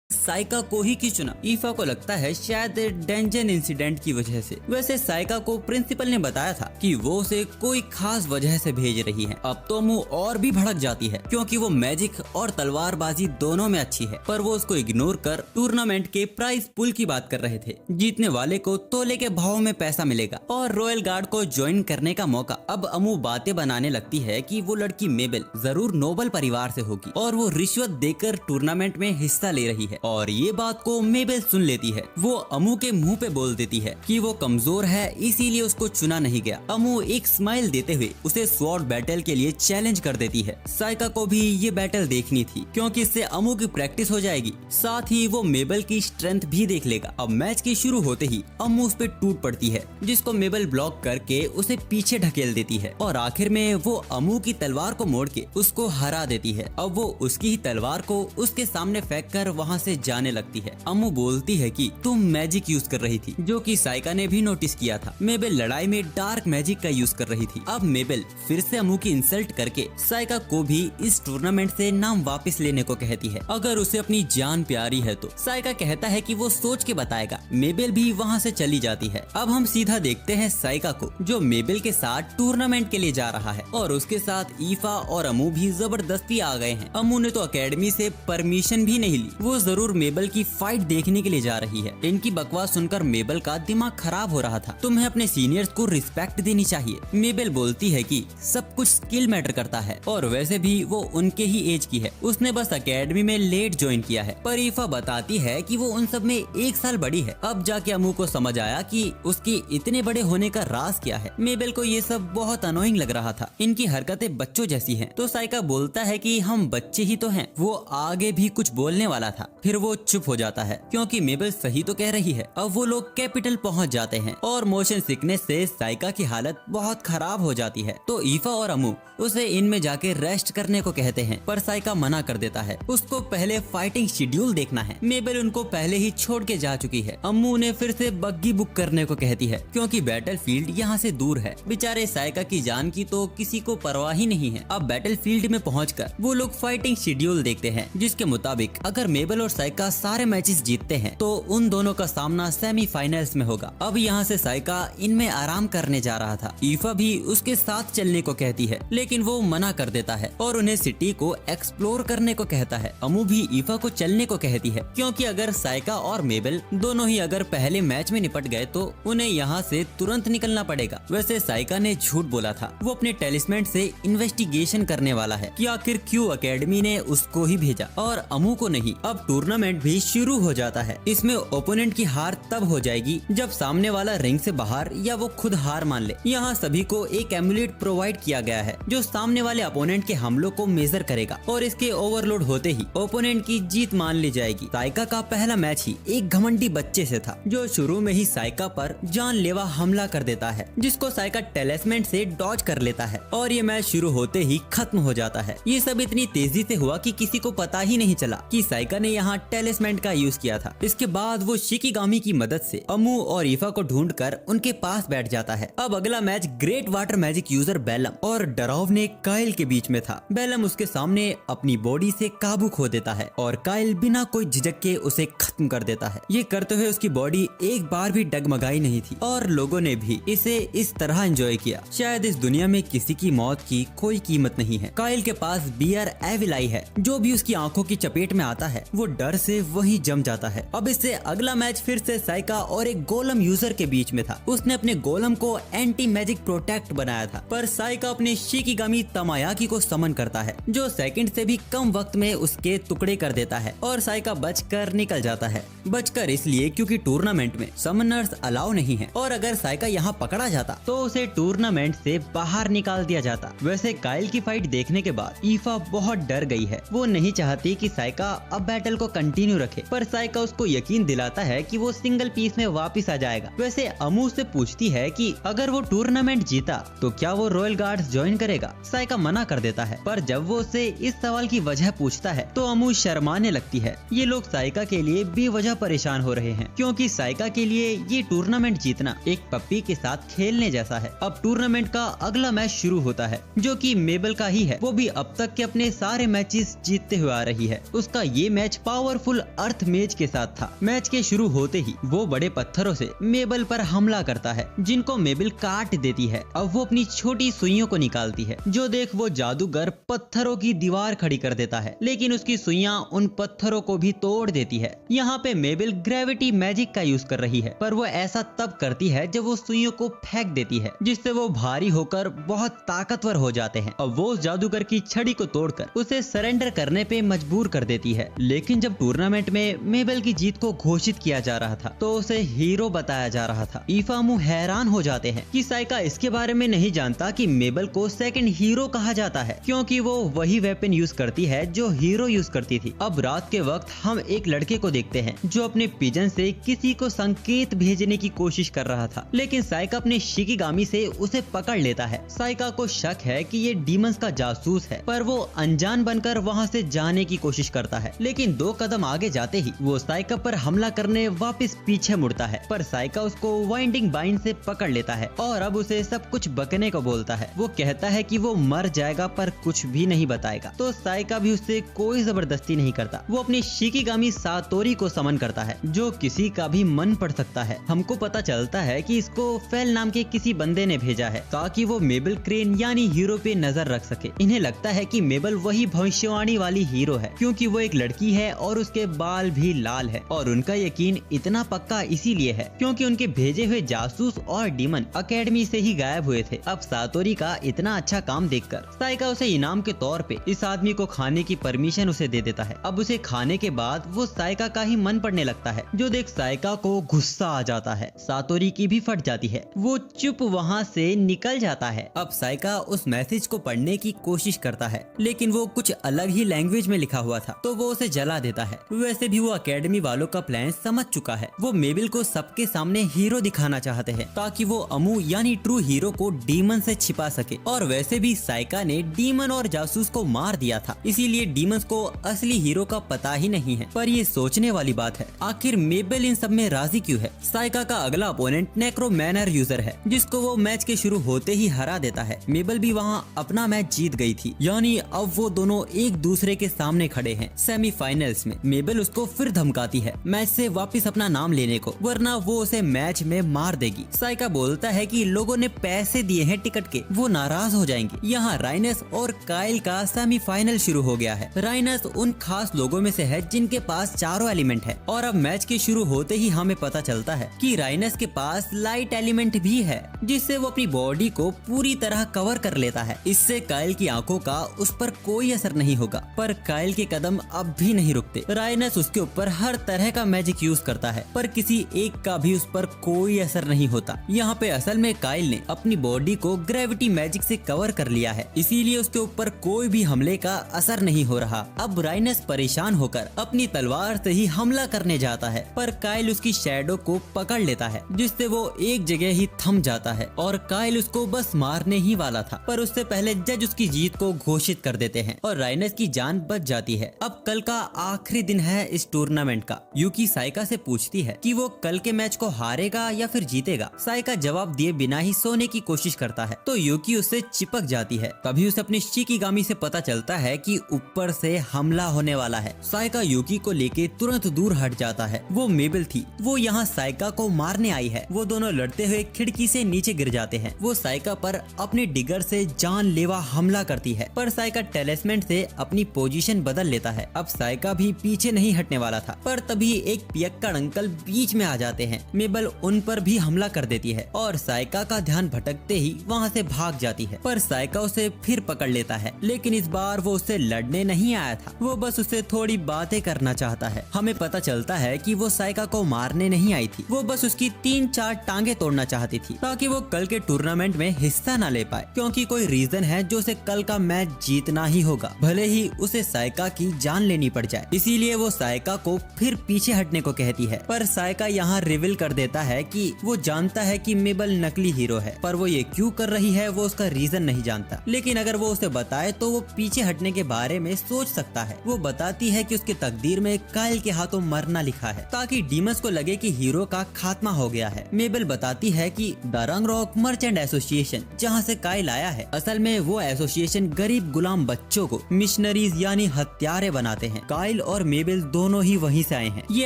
साइका को ही क्यों चुना। ईफा को लगता है शायद डेंजन इंसिडेंट की वजह से। वैसे साइका को प्रिंसिपल ने बताया था कि वो उसे कोई खास वजह से भेज रही है। अब तो अमू और भी भड़क जाती है, क्योंकि वो मैजिक और तलवारबाजी दोनों में अच्छी है, पर वो उसको इग्नोर कर टूर्नामेंट के प्राइज पुल की बात कर रहे थे। जीतने वाले को तोले के भाव में पैसा मिलेगा और रॉयल गार्ड को ज्वाइन करने का मौका। अब अमू बातें बनाने लगती है कि वो लड़की मेबल जरूर नोबल परिवार से होगी और वो रिश्वत देकर टूर्नामेंट में हिस्सा ले रही है। और ये बात को मेबल सुन लेती है। वो अमू के मुंह पे बोल देती है कि वो कमजोर है, इसीलिए उसको चुना नहीं गया। अमू एक स्माइल देते हुए उसे स्वॉर्ड बैटल के लिए चैलेंज कर देती है। साइका को भी ये बैटल देखनी थी, क्योंकि इससे अमू की प्रैक्टिस हो जाएगी, साथ ही वो मेबल की स्ट्रेंथ भी देख लेगा। अब मैच के शुरू होते ही अमू उस पे टूट पड़ती है, जिसको मेबल ब्लॉक करके उसे पीछे ढकेल देती है और आखिर में वो अमू की तलवार को मोड़ के उसको हरा देती है। अब वो उसकी ही तलवार को उसके सामने फेंक कर वहाँ से जाने लगती है। अमू बोलती है कि तुम मैजिक यूज कर रही थी, जो कि साइका ने भी नोटिस किया था। मेबल लड़ाई में डार्क मैजिक का यूज कर रही थी। अब मेबल फिर से अमू की इंसल्ट करके साइका को भी इस टूर्नामेंट से नाम वापस लेने को कहती है, अगर उसे अपनी जान प्यारी है तो। साइका कहता है कि वो सोच के बताएगा। मेबल भी वहाँ से चली जाती है। अब हम सीधा देखते हैं साइका को, जो मेबल के साथ टूर्नामेंट के लिए जा रहा है और उसके साथ ईफा और अमू भी जबरदस्ती आ गए हैं। अमू ने तो एकेडमी से परमिशन भी नहीं ली, वो जरूर मेबल की फाइट देखने के लिए जा रही है। इनकी बकवास सुनकर मेबल का दिमाग खराब हो रहा था। तुम्हें अपने सीनियर्स को रिस्पेक्ट देनी चाहिए। मेबल बोलती है कि सब कुछ स्किल मैटर करता है और वैसे भी वो उनके ही एज की है, उसने बस एकेडमी में लेट ज्वाइन किया है। पर ईफा बताती है कि वो उन सब में 1 साल बड़ी है। अब जाके अमू को समझ आया कि उसकी इतने बड़े होने का राज क्या है। मेबल को ये सब बहुत अनोइंग लग रहा था, इनकी हरकतें बच्चों जैसी हैं। तो साइका बोलता है कि हम बच्चे ही तो हैं। वो आगे भी कुछ बोलने वाला था, फिर वो चुप हो जाता है, क्योंकि मेबल सही तो कह रही है। अब वो लोग कैपिटल पहुंच जाते हैं और मोशन सिकनेस से साइका की हालत बहुत खराब हो जाती है। तो ईफा और अमू उसे इनमें जाके रेस्ट करने को कहते हैं, पर साइका मना कर देता है। उसको पहले फाइटिंग शेड्यूल देखना है। मेबल उनको पहले ही छोड़ के जा चुकी है। अम्मू ने फिर से बग्गी बुक करने को कहती है, क्योंकि बैटलफील्ड यहाँ से दूर है। बेचारे साइका की जान की तो किसी को परवाह ही नहीं है। अब बैटलफील्ड में पहुंचकर वो लोग फाइटिंग शेड्यूल देखते हैं, जिसके मुताबिक अगर मेबल और साइका सारे मैचेस जीतते हैं तो उन दोनों का सामना सेमीफाइनल्स में होगा। अब यहाँ से साइका इनमें आराम करने जा रहा था। ईफा भी उसके साथ चलने को कहती है, लेकिन वो मना कर देता है और उन्हें सिटी को एक्सप्लोर करने को कहता है। अमू भी ईफा को चलने को कहती है, क्योंकि अगर साइका और मेबल दोनों ही अगर पहले मैच में निपट गए तो उन्हें यहाँ से तुरंत निकलना पड़ेगा। वैसे साइका ने झूठ बोला था, वो अपने टेलिस्मेंट से इन्वेस्टिगेशन करने वाला है कि आखिर क्यों एकेडमी ने उसको ही भेजा और अमू को नहीं। अब टूर्नामेंट भी शुरू हो जाता है। इसमें ओपोनेंट की हार तब हो जाएगी जब सामने वाला रिंग से बाहर या वो खुद हार मान ले। यहाँ सभी को एक एमुलेट प्रोवाइड किया गया है, जो सामने वाले ओपोनेंट के हमलों को मेजर करेगा और इसके ओवरलोड होते ही ओपोनेंट की जीत मान ली जाएगी। साइका का पहला मैच ही एक घमंडी बच्चे से था, जो शुरू में ही साइका पर जानलेवा हमला कर देता है, जिसको साइका टेलिस्मेंट से डॉज कर लेता है और ये मैच शुरू होते ही खत्म हो जाता है। ये सब इतनी तेजी से हुआ कि किसी को पता ही नहीं चला कि साइका ने यहाँ टेलिस्मेंट का यूज किया था। इसके बाद वो शिकिगामी की मदद से अमू और ईफा को ढूंढकर उनके पास बैठ जाता है। अब अगला match great water magic user Bellum और डरावने काइल के बीच में था। बेलम उसके सामने अपनी बॉडी से काबू खो देता है और काइल बिना कोई झिझक के उसे खत्म कर देता है। ये करते हुए उसकी बॉडी एक बार भी डगमगाई नहीं थी और लोगों ने भी इसे इस तरह एंजॉय किया। शायद इस दुनिया में किसी की मौत की कोई कीमत नहीं है। काइल के पास बियर एविल आई है। जो भी उसकी आंखों की चपेट में आता है वो डर से वहीं जम जाता है। अब इससे अगला मैच फिर से साइका और एक गोलम यूजर के बीच में था। उसने अपने गोलम को एंटी मैजिक प्रोटेक्ट बनाया था, पर साइका अपने शिकिगामी तमायाकी को समन करता है, जो सेकंड से भी कम वक्त में उसके टुकड़े कर देता है और साइका बचकर निकल जाता है। बचकर इसलिए क्योंकि टूर्नामेंट में समनर्स अलाउ नहीं है और अगर साइका यहाँ पकड़ा जाता तो उसे टूर्नामेंट से बाहर निकाल दिया जाता। वैसे काइल की फाइट देखने के बाद ईफा बहुत डर गई है। वो नहीं चाहती कि साइका अब बैटल को कंटिन्यू रखे, पर साइका उसको यकीन दिलाता है कि वो सिंगल पीस में वापस आ जाएगा। वैसे अमू से पूछती है कि अगर वो टूर्नामेंट जीता तो क्या वो रॉयल गार्ड्स ज्वाइन करेगा। साइका मना कर देता है, पर जब वो उससे इस सवाल की वजह पूछता है तो अमू शर्माने लगती है। ये लोग साइका के लिए बेवजह परेशान हो रहे हैं, क्योंकि साइका के लिए ये टूर्नामेंट जीतना एक पप्पी के साथ खेलने जैसा है। अब टूर्नामेंट का अगला मैच शुरू होता है, जो कि मेबल का ही है। वो भी अब तक के अपने सारे मैचेस जीतते हुए आ रही है। उसका ये मैच पावरफुल अर्थ मेज के साथ था। मैच के शुरू होते ही वो बड़े पत्थरों से मेबल पर हमला करता है, जिनको मेबल काट देती है। अब वो अपनी छोटी सुइयों को निकालती है, जो देख वो जादूगर पत्थरों की दीवार खड़ी कर देता है, लेकिन उसकी सुइयां उन पत्थरों को भी तोड़ देती है। यहाँ पे मेबल ग्रेविटी मैजिक का यूज कर रही है, पर वो ऐसा तब करती है जब वो सुइयों को फेंक देती है, जिससे वो भारी होकर बहुत ताकतवर हो जाते हैं। अब वो उस जादूगर की छड़ी को तोड़कर उसे सरेंडर करने पे मजबूर कर देती है। लेकिन जब टूर्नामेंट में मेबल की जीत को घोषित किया जा रहा था तो उसे हीरो बताया जा रहा था। ईफामू हैरान हो जाते हैं कि साइका इसके बारे में नहीं जानता कि मेबल को सेकंड हीरो कहा जाता है, क्योंकि वो वही वेपन यूज करती है जो हीरो यूज करती थी। अब रात के वक्त हम एक लड़के को देखते हैं जो अपने पिजन से किसी को संकेत भेजने की कोशिश कर रहा था, लेकिन साइका अपने शिकिगामी से उसे पकड़ लेता है। साइका को शक है कि ये डीमंस का जासूस है, पर वो अनजान बनकर वहाँ से जाने की कोशिश करता है। लेकिन 2 कदम आगे जाते ही वो साइका पर हमला करने वापस पीछे मुड़ता है, पर साइका उसको वाइंडिंग बाइंड से पकड़ लेता है और अब उसे सब कुछ बकने को बोलता है। वो कहता है कि वो मर जाएगा पर कुछ भी नहीं बताएगा, तो साइका भी उससे कोई जबरदस्ती नहीं करता। वो अपने शिकिगामी सातोरी को समन करता है, जो किसी का भी मन पढ़ सकता है। हमको पता चलता है कि इसको फेल नाम के किसी बंदे ने भेजा है ताकि वो मेबल क्रेन यानी हीरो पे नजर रख सके। इन्हें लगता है कि मेबल वही भविष्यवाणी वाली हीरो है, क्योंकि वो एक लड़की है और उसके बाल भी लाल है। और उनका यकीन इतना पक्का इसीलिए है क्योंकि उनके भेजे हुए जासूस और डीमन अकेडमी से ही गायब हुए थे। अब सातोरी का इतना अच्छा काम देखकर साइका उसे इनाम के तौर पे इस आदमी को खाने की परमिशन उसे दे देता है। अब उसे खाने के बाद वो साइका का ही मन पड़ने लगता है, जो देख साइका को गुस्सा आ जाता है। सातोरी की भी फट जाती है, वो चुप वहाँ से निकल जाता है। अब साइका उस मैसेज को पढ़ने की कोशिश करता है, लेकिन वो कुछ अलग ही लैंग्वेज में लिखा हुआ था, तो वो उसे जला देता है। वैसे भी वो अकेडमी वालों का प्लान समझ चुका है। वो मेबल को सबके सामने हीरो दिखाना चाहते हैं ताकि वो अमू यानी ट्रू हीरो को डीमन से छिपा सके। और वैसे भी साइका ने डीमन और जासूस को मार दिया था, इसीलिए डीमंस को असली हीरो का पता ही नहीं है। पर ये सोचने वाली बात है, आखिर मेबल इन सब में राजी क्यों है। साइका का अगला अपोनेंट नेक्रोमैनर यूजर है, जिसको वो मैच के शुरू होते ही हरा देता है। मेबल भी वहाँ अपना मैच जीत गई थी, यानी अब वो दोनों एक दूसरे के सामने खड़े हैं सेमीफाइनल्स में। मेबल उसको फिर धमकाती है मैच से वापस अपना नाम लेने को, वरना वो उसे मैच में मार देगी। साइका बोलता है कि लोगों ने पैसे दिए हैं टिकट के, वो नाराज हो जाएंगे। यहाँ राइनस और काइल का सेमीफाइनल शुरू हो गया है। राइनस उन खास लोगों में से है जिनके पास चारों एलिमेंट है, और अब मैच के शुरू होते ही हमें पता चलता है कि राइनस के पास लाइट एलिमेंट भी है, जिससे वो अपनी बॉडी को पूरी तरह कवर कर लेता है। इससे काइल की आंखों का उस पर कोई असर नहीं होगा, पर काइल के कदम अब भी नहीं रुकते। राइनस उसके ऊपर हर तरह का मैजिक यूज करता है, पर किसी एक का भी उस पर कोई असर नहीं होता। यहाँ पे असल में काइल ने अपनी बॉडी को ग्रेविटी मैजिक से कवर कर लिया है, इसीलिए उसके ऊपर कोई भी हमले का असर नहीं हो रहा। अब राइनस परेशान होकर अपनी तलवार से ही हमला करने जाता है, पर काइल उसकी शैडो को पकड़ लेता है, जिससे वो एक जगह ही थम जाता है। और काइल उसको बस मारने ही वाला था, पर उससे पहले जज उसकी जीत को घोषित कर देते हैं और राइनस की जान बच जाती है। अब कल का आखिरी दिन है इस टूर्नामेंट का। यूकी साइका से पूछती है कि वो कल के मैच को हारेगा या फिर जीतेगा। साइका जवाब दिए बिना ही सोने की कोशिश करता है, तो यूकी उससे चिपक जाती है। तभी उसे अपने शिकिगामी से पता चलता है कि ऊपर से हमला होने वाला है। साइका यूकी को लेके तुरंत दूर हट जाता है। वो मेबल थी, वो यहाँ साइका को मारने आई है। वो दोनों लड़ते हुए खिड़की से नीचे गिर जाते हैं। वो साइका पर अपने डिगर से जानलेवा हमला करती है, पर साइका टेलिस्मेंट से अपनी पोजीशन बदल लेता है। अब साइका भी पीछे नहीं हटने वाला था, पर तभी एक पियक्कड़ अंकल बीच में आ जाते हैं। मेबल उन पर भी हमला कर देती है और साइका का ध्यान भटकते ही वहाँ से भाग जाती है, पर साइका उसे फिर पकड़ लेता है। लेकिन इस बार वो उससे लड़ने नहीं आया था, वो बस उससे थोड़ी बातें करना चाहता है। हमें पता चलता है कि वो साइका को मारने नहीं आई थी, वो बस उसकी 3-4 टांगे तोड़ना चाहती थी ताकि वो कल के टूर्नामेंट में हिस्सा न ले पाए, क्योंकि कोई रीजन है जो उसे कल का मैच जीतना ही होगा, भले ही उसे साइका की जान लेनी पड़ जाए। इसीलिए वो साइका को फिर पीछे हटने को कहती है, पर साइका यहाँ रिवील कर देता है कि वो जानता है कि मेबल नकली हीरो है, पर वो ये क्यों कर रही है वो उसका रीजन नहीं जानता। लेकिन अगर वो उसे बताए तो वो पीछे हटने के बारे में सोच सकता है। वो बताती है कि उसके तकदीर में काइल के हाथों मरना लिखा है, ताकि डीमंस को लगे कि हीरो का खात्मा हो गया है। मेबल बताती है कि द रंग रॉक मर्चेंट एसोसिएशन जहाँ से काइल आया है, असल में वो एसोसिएशन गरीब गुलाम बच्चों को मिशनरीज यानी हत्यारे बनाते हैं। काइल और मेबल दोनों ही वहीं से आए हैं। ये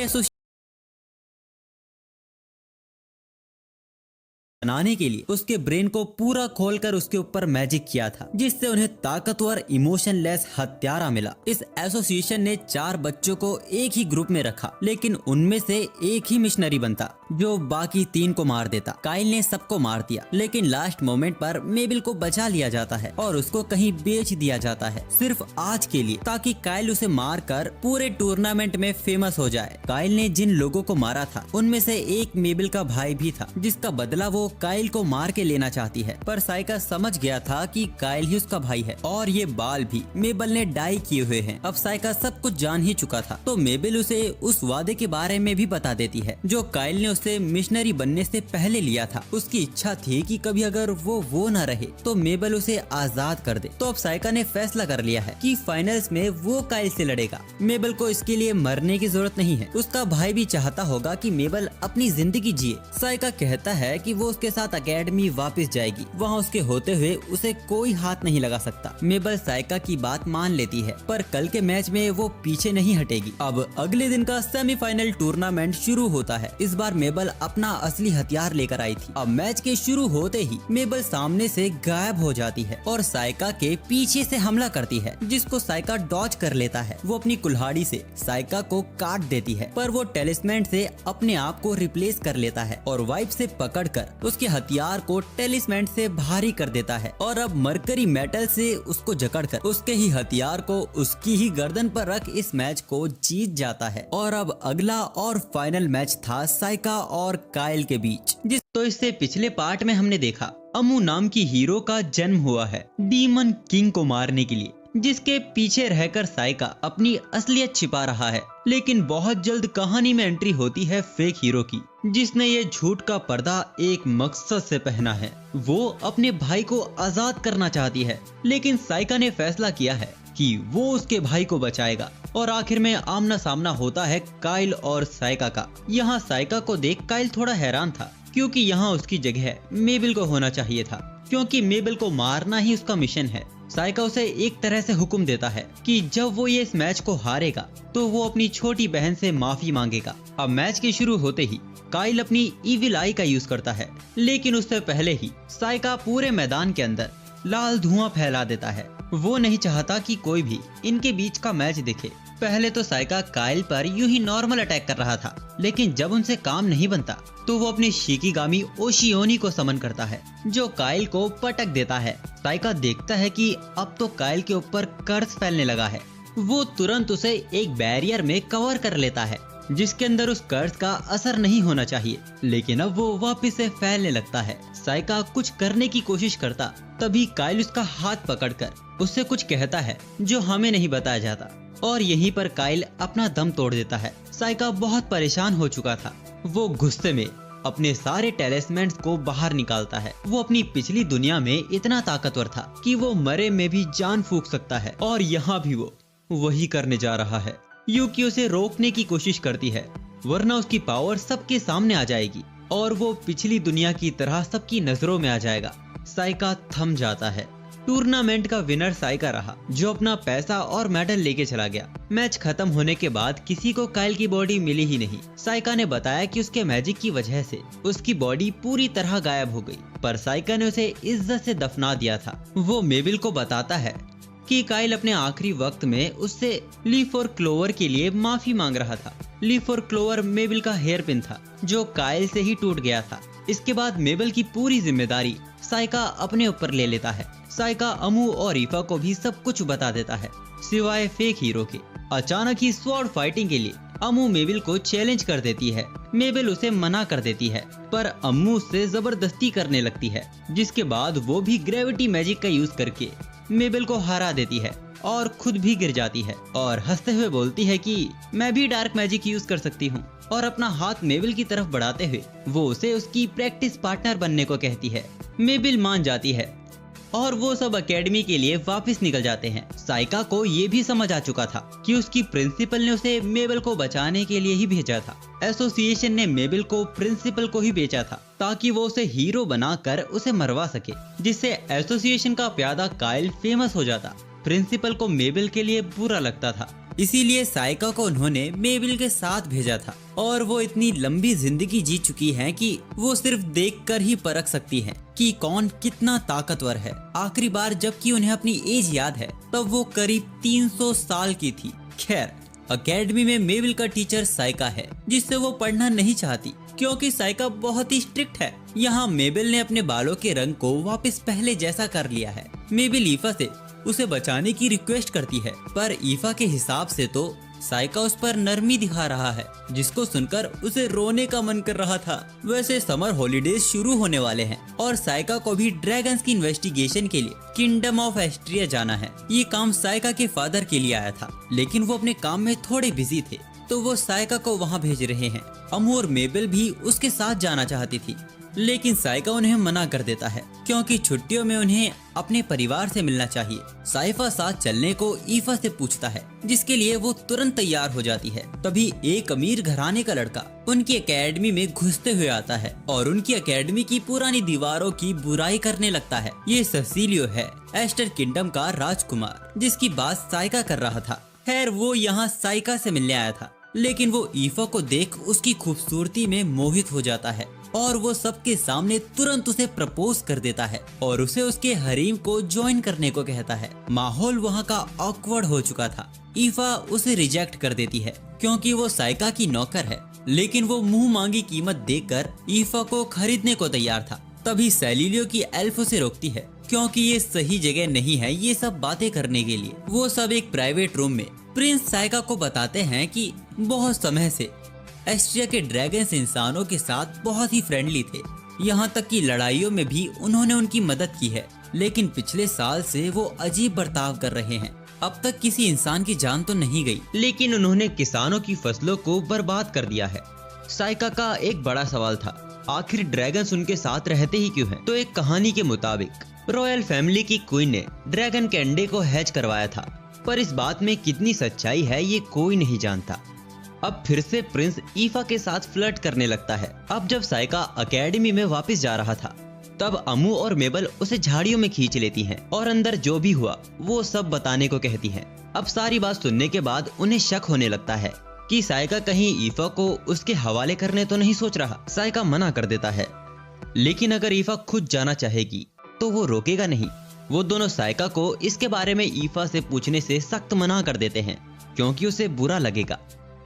एसोसिएशन बनाने के लिए उसके ब्रेन को पूरा खोलकर उसके ऊपर मैजिक किया था, जिससे उन्हें ताकतवर इमोशनलेस हत्यारा मिला। इस एसोसिएशन ने 4 बच्चों को एक ही ग्रुप में रखा, लेकिन उनमें से एक ही मिशनरी बनता जो बाकी 3 को मार देता। काइल ने सबको मार दिया, लेकिन लास्ट मोमेंट पर मेबल को बचा लिया जाता है और उसको कहीं बेच दिया जाता है, सिर्फ आज के लिए, ताकि काइल उसे मार कर पूरे टूर्नामेंट में फेमस हो जाए। काइल ने जिन लोगों को मारा था उनमें से एक मेबल का भाई भी था, जिसका बदला वो काइल को मार के लेना चाहती है, पर साइका समझ गया था कि काइल ही उसका भाई है और ये बाल भी मेबल ने डाई किए हुए हैं। अब साइका सब कुछ जान ही चुका था, तो मेबल उसे उस वादे के बारे में भी बता देती है जो काइल ने उससे मिशनरी बनने से पहले लिया था। उसकी इच्छा थी कि कभी अगर वो न रहे तो मेबल उसे आजाद कर दे। तो अब साइका ने फैसला कर लिया है कि फाइनल्स में वो काइल से लड़ेगा। मेबल को इसके लिए मरने की जरूरत नहीं है, उसका भाई भी चाहता होगा कि मेबल अपनी जिंदगी जिए। साइका कहता है कि वो उसके साथ एकेडमी वापस जाएगी, वहाँ उसके होते हुए उसे कोई हाथ नहीं लगा सकता। मेबल साइका की बात मान लेती है, पर कल के मैच में वो पीछे नहीं हटेगी। अब अगले दिन का सेमीफाइनल टूर्नामेंट शुरू होता है। इस बार मेबल अपना असली हथियार लेकर आई थी। अब मैच के शुरू होते ही मेबल सामने से गायब हो जाती है और साइका के पीछे से हमला करती है, जिसको साइका डॉज कर लेता है। वो अपनी कुल्हाड़ी से साइका को काट देती है, पर वो टेलिस्मैन से अपने आप को रिप्लेस कर लेता है और वाइप से पकड़कर उसके हथियार को टेलिस्मैन से भारी कर देता है और अब मरकरी मेटल से उसको जकड़कर उसके ही हथियार को उसकी ही गर्दन पर रख इस मैच को जीत जाता है। और अब अगला और फाइनल मैच था साइका और काइल के बीच।
तो इससे पिछले पार्ट में हमने देखा अमू नाम की हीरो का जन्म हुआ है डीमन किंग को मारने के लिए, जिसके पीछे रहकर साइका अपनी असलियत छिपा रहा है। लेकिन बहुत जल्द कहानी में एंट्री होती है फेक हीरो की, जिसने ये झूठ का पर्दा एक मकसद से पहना है। वो अपने भाई को आजाद करना चाहती है, लेकिन साइका ने फैसला किया है कि वो उसके भाई को बचाएगा। और आखिर में आमना सामना होता है काइल और साइका का। यहाँ साइका को देख काइल थोड़ा हैरान था, क्योंकि यहाँ उसकी जगह मेबल को होना चाहिए था, क्योंकि मेबल को मारना ही उसका मिशन है। साइका उसे एक तरह से हुक्म देता है कि जब वो ये इस मैच को हारेगा तो वो अपनी छोटी बहन से माफी मांगेगा। अब मैच के शुरू होते ही काइल अपनी इविल आई का यूज करता है, लेकिन उससे पहले ही साइका पूरे मैदान के अंदर लाल धुआं फैला देता है। वो नहीं चाहता कि कोई भी इनके बीच का मैच देखे। पहले तो साइका काइल पर यूं ही नॉर्मल अटैक कर रहा था, लेकिन जब उनसे काम नहीं बनता तो वो अपने शिकिगामी ओशियोनी को समन करता है, जो काइल को पटक देता है। साइका देखता है कि अब तो काइल के ऊपर कर्स फैलने लगा है। वो तुरंत उसे एक बैरियर में कवर कर लेता है, जिसके अंदर उस कर्स का असर नहीं होना चाहिए, लेकिन अब वो वापस से फैलने लगता है। साइका कुछ करने की कोशिश करता, तभी काइल उसका हाथ पकड़कर उससे कुछ कहता है जो हमें नहीं बताया जाता, और यहीं पर काइल अपना दम तोड़ देता है। साइका बहुत परेशान हो चुका था। वो गुस्से में अपने सारे टेलिस्मैन्स को बाहर निकालता है। वो अपनी पिछली दुनिया में इतना ताकतवर था कि वो मरे में भी जान फूंक सकता है, और यहाँ भी वो वही करने जा रहा है। यूकी उसे रोकने की कोशिश करती है, वरना उसकी पावर सबके सामने आ जाएगी और वो पिछली दुनिया की तरह सबकी नजरों में आ जाएगा। साइका थम जाता है। टूर्नामेंट का विनर साइका रहा, जो अपना पैसा और मेडल लेके चला गया। मैच खत्म होने के बाद किसी को काइल की बॉडी मिली ही नहीं। साइका ने बताया कि उसके मैजिक की वजह से उसकी बॉडी पूरी तरह गायब हो गई, पर साइका ने उसे इज्जत से दफना दिया था। वो मेबल को बताता है कि काइल अपने आखिरी वक्त में उससे लीफ और क्लोवर के लिए माफी मांग रहा था। लीफ और क्लोवर मेबल का हेयर पिन था जो काइल से ही टूट गया था। इसके बाद मेबल की पूरी जिम्मेदारी साइका अपने ऊपर ले लेता है। साइका अमू और ईफा को भी सब कुछ बता देता है सिवाय फेक हीरो के। अचानक ही स्वॉर्ड फाइटिंग के लिए अमू मेबल को चैलेंज कर देती है। मेबल उसे मना कर देती है पर अम्मू उससे जबरदस्ती करने लगती है, जिसके बाद वो भी ग्रेविटी मैजिक का यूज करके मेबल को हरा देती है और खुद भी गिर जाती है और हंसते हुए बोलती है कि मैं भी डार्क मैजिक यूज कर सकती हूँ। और अपना हाथ मेबल की तरफ बढ़ाते हुए वो उसे उसकी प्रैक्टिस पार्टनर बनने को कहती है। मेबल मान जाती है और वो सब एकेडमी के लिए वापस निकल जाते हैं। साइका को ये भी समझ आ चुका था कि उसकी प्रिंसिपल ने उसे मेबल को बचाने के लिए ही भेजा था। एसोसिएशन ने मेबल को प्रिंसिपल को ही बेचा था ताकि वो उसे हीरो बनाकर उसे मरवा सके, जिससे एसोसिएशन का प्यादा काइल फेमस हो जाता। प्रिंसिपल को मेबल के लिए बुरा लगता था,
इसीलिए साइका को उन्होंने मेबल के साथ भेजा था। और वो इतनी लंबी जिंदगी जी चुकी हैं कि वो सिर्फ देखकर ही परख सकती हैं कि कौन कितना ताकतवर है। आखिरी बार जबकि उन्हें अपनी एज याद है तब वो करीब 300 साल की थी। खैर, एकेडमी में मेबल का टीचर साइका है जिससे वो पढ़ना नहीं चाहती क्योंकि साइका बहुत ही स्ट्रिक्ट है। यहाँ मेबल ने अपने बालों के रंग को वापस पहले जैसा कर लिया है। मेबल ईफा से उसे बचाने की रिक्वेस्ट करती है पर ईफा के हिसाब से तो साइका उस पर नरमी दिखा रहा है, जिसको सुनकर उसे रोने का मन कर रहा था। वैसे समर हॉलीडेज शुरू होने वाले हैं और साइका को भी ड्रैगन्स की इन्वेस्टिगेशन के लिए किंगडम ऑफ एस्ट्रिया जाना है। ये काम साइका के फादर के लिए आया था, लेकिन वो अपने काम में थोड़े बिजी थे तो वो साइका को वहाँ भेज रहे हैं। अमू और मेबल भी उसके साथ जाना चाहती थी, लेकिन साइका उन्हें मना कर देता है क्योंकि छुट्टियों में उन्हें अपने परिवार से मिलना चाहिए। साइफा साथ चलने को ईफा से पूछता है, जिसके लिए वो तुरंत तैयार हो जाती है। तभी एक अमीर घराने का लड़का उनकी एकेडमी में घुसते हुए आता है और उनकी एकेडमी की पुरानी दीवारों की बुराई करने लगता है। ये सेसिलियो है, एस्टर किंगडम का राजकुमार, जिसकी बात साइका कर रहा था। खैर, वो यहाँ साइका से मिलने आया था, लेकिन वो ईफा को देख उसकी खूबसूरती में मोहित हो जाता है और वो सबके सामने तुरंत उसे प्रपोज कर देता है और उसे उसके हरीम को ज्वाइन करने को कहता है। माहौल वहाँ का ऑकवर्ड हो चुका था। ईफा उसे रिजेक्ट कर देती है क्योंकि वो साइका की नौकर है, लेकिन वो मुंह मांगी कीमत देकर ईफा को खरीदने को तैयार था। तभी सेलिलियो की एल्फ उसे रोकती है क्योंकि ये सही जगह नहीं है ये सब बातें करने के लिए। वो सब एक प्राइवेट रूम में प्रिंस साइका को बताते हैं कि बहुत समय से एस्ट्रिया के ड्रैगन्स इंसानों के साथ बहुत ही फ्रेंडली थे, यहाँ तक कि लड़ाइयों में भी उन्होंने उनकी मदद की है, लेकिन पिछले साल से वो अजीब बर्ताव कर रहे हैं। अब तक किसी इंसान की जान तो नहीं गई,
लेकिन उन्होंने किसानों की फसलों को बर्बाद कर दिया है। साइका का एक बड़ा सवाल था, आखिर ड्रैगन्स उनके साथ रहते ही क्यों हैं? तो एक कहानी के मुताबिक रॉयल फैमिली की क्वीन ने ड्रैगन के अंडे को हैच करवाया था, पर इस बात में कितनी सच्चाई है ये कोई नहीं जानता। अब फिर से प्रिंस ईफा के साथ फ्लर्ट करने लगता है। अब जब साइका एकेडमी में वापस जा रहा था तब अमू और मेबल उसे झाड़ियों में खींच लेती हैं और अंदर जो भी हुआ वो सब बताने को कहती हैं। अब सारी बात सुनने के बाद उन्हें शक होने लगता है कि साइका कहीं ईफा को उसके हवाले करने तो नहीं सोच रहा। साइका मना कर देता है, लेकिन अगर ईफा खुद जाना चाहेगी तो वो रोकेगा नहीं। वो दोनों साइका को इसके बारे में ईफा से पूछने से सख्त मना कर देते हैं क्योंकि उसे बुरा लगेगा।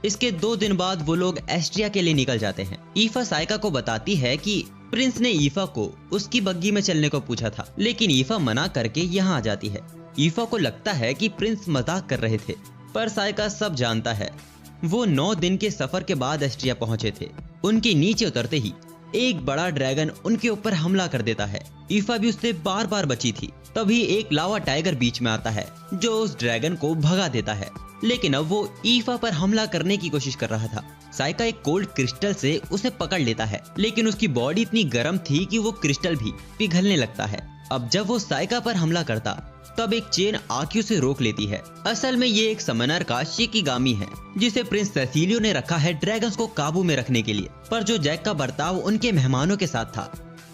इसके 2 दिन बाद वो लोग एस्ट्रिया के लिए निकल जाते हैं। ईफा साइका को बताती है कि प्रिंस ने ईफा को उसकी बग्गी में चलने को पूछा था, लेकिन ईफा मना करके यहाँ आ जाती है। ईफा को लगता है कि प्रिंस मजाक कर रहे थे, पर साइका सब जानता है। वो 9 दिन के सफर के बाद एस्ट्रिया पहुंचे थे। उनके नीचे उतरते ही एक बड़ा ड्रैगन उनके ऊपर हमला कर देता है। ईफा भी उससे बार बार बची थी। तभी एक लावा टाइगर बीच में आता है जो उस ड्रैगन को भगा देता है, लेकिन अब वो ईफा पर हमला करने की कोशिश कर रहा था। साइका एक कोल्ड क्रिस्टल से उसे पकड़ लेता है, लेकिन उसकी बॉडी इतनी गर्म थी कि वो क्रिस्टल भी पिघलने लगता है। अब जब वो साइका पर हमला करता तब एक चेन आके उसे रोक लेती है। असल में ये एक समनर का शिकिगामी है जिसे प्रिंस सेसिलियो ने रखा है ड्रैगन्स को काबू में रखने के लिए। पर जो जैक का बर्ताव उनके मेहमानों के साथ था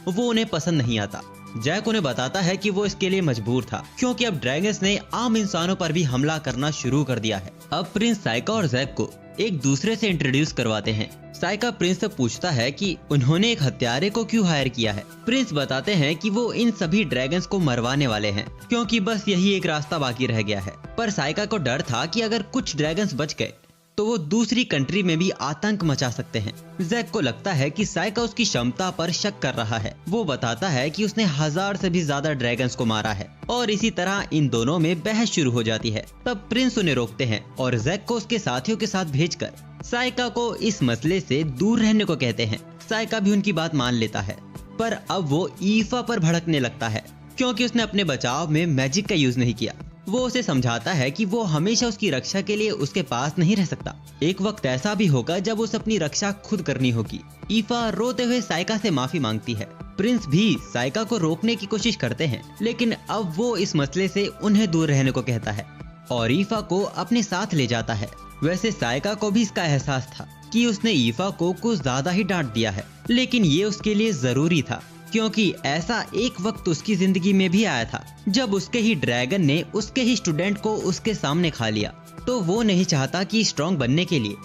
वो उन्हें पसंद नहीं आता। जैक उन्हें बताता है कि वो इसके लिए मजबूर था क्योंकि अब ड्रैगन्स ने आम इंसानों पर भी हमला करना शुरू कर दिया है। अब प्रिंस साइका और जैक को एक दूसरे से इंट्रोड्यूस करवाते हैं। साइका प्रिंस से पूछता है कि उन्होंने एक हत्यारे को क्यों हायर किया है। प्रिंस बताते हैं कि वो इन सभी ड्रैगन्स को मरवाने वाले हैं, क्योंकि बस यही एक रास्ता बाकी रह गया है। पर साइका को डर था कि अगर कुछ ड्रैगन्स बच गए तो वो दूसरी कंट्री में भी आतंक मचा सकते हैं। जैक को लगता है कि साइका उसकी क्षमता पर शक कर रहा है। वो बताता है कि उसने 1000 से भी ज्यादा ड्रैगन्स को मारा है और इसी तरह इन दोनों में बहस शुरू हो जाती है। तब प्रिंस उन्हें रोकते हैं और जैक को उसके साथियों के साथ भेजकर साइका को इस मसले से दूर रहने को कहते हैं। साइका भी उनकी बात मान लेता है, पर अब वो ईफा पर भड़कने लगता है क्योंकि उसने अपने बचाव में मैजिक का यूज नहीं किया। वो उसे समझाता है कि वो हमेशा उसकी रक्षा के लिए उसके पास नहीं रह सकता। एक वक्त ऐसा भी होगा जब उसे अपनी रक्षा खुद करनी होगी। ईफा रोते हुए साइका से माफी मांगती है। प्रिंस भी साइका को रोकने की कोशिश करते हैं, लेकिन अब वो इस मसले से उन्हें दूर रहने को कहता है और ईफा को अपने साथ ले जाता है। वैसे साइका को भी इसका एहसास था कि उसने ईफा को कुछ ज्यादा ही डांट दिया है, लेकिन ये उसके लिए जरूरी था, क्योंकि ऐसा एक वक्त उसकी जिंदगी में भी आया था जब उसके ही ड्रैगन ने उसके ही स्टूडेंट को उसके सामने खा लिया। तो वो नहीं चाहता कि स्ट्रॉन्ग बनने के लिए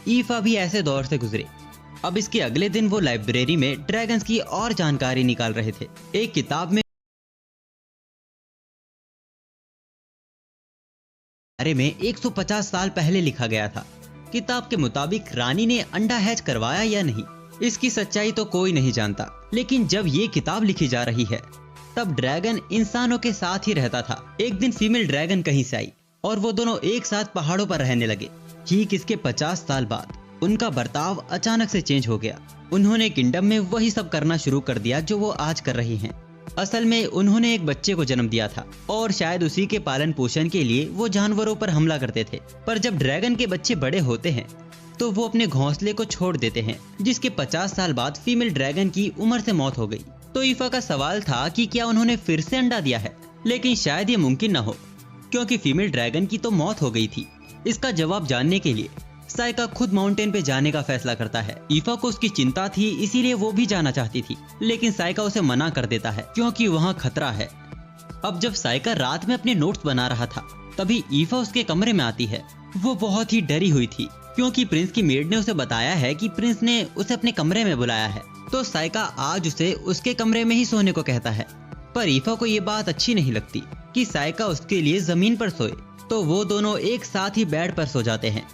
ईफा भी ऐसे दौर से गुजरे। अब इसके अगले दिन वो लाइब्रेरी में ड्रैगन्स की और जानकारी निकाल रहे थे। एक किताब में 150 साल पहले लिखा गया था। किताब के मुताबिक रानी ने अंडा हैच करवाया या नहीं, इसकी सच्चाई तो कोई नहीं जानता, लेकिन जब ये किताब लिखी जा रही है तब ड्रैगन इंसानों के साथ ही रहता था। एक दिन फीमेल ड्रैगन कहीं से आई और वो दोनों एक साथ पहाड़ों पर रहने लगे। ठीक इसके 50 साल बाद उनका बर्ताव अचानक से चेंज हो गया। उन्होंने किंगडम में वही सब करना शुरू कर दिया जो वो आज कर रही हैं। असल में उन्होंने एक बच्चे को जन्म दिया था और शायद उसी के पालन पोषण के लिए वो जानवरों पर हमला करते थे। पर जब ड्रैगन के बच्चे बड़े होते हैं तो वो अपने घोंसले को छोड़ देते हैं, जिसके 50 साल बाद फीमेल ड्रैगन की उम्र से मौत हो गई। तो ईफा का सवाल था कि क्या उन्होंने फिर से अंडा दिया है, लेकिन शायद ये मुमकिन न हो क्योंकि फीमेल ड्रैगन की तो मौत हो गई थी। इसका जवाब जानने के लिए साइका खुद माउंटेन पे जाने का फैसला करता है। ईफा को उसकी चिंता थी, इसीलिए वो भी जाना चाहती थी, लेकिन साइका उसे मना कर देता है क्योंकि वहाँ खतरा है। अब जब साइका रात में अपने नोट्स बना रहा था तभी ईफा उसके कमरे में आती है। वो बहुत ही डरी हुई थी क्योंकि प्रिंस की मेड ने उसे बताया है कि प्रिंस ने उसे अपने कमरे में बुलाया है। तो साइका आज उसे उसके कमरे में ही सोने को कहता है। पर ईफा को ये बात अच्छी नहीं लगती कि साइका उसके लिए जमीन पर सोए, तो वो दोनों एक साथ ही बेड पर सो जाते हैं।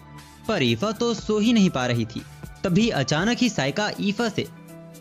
पर ईफा तो सो ही नहीं पा रही थी। तभी अचानक ही साइका ईफा से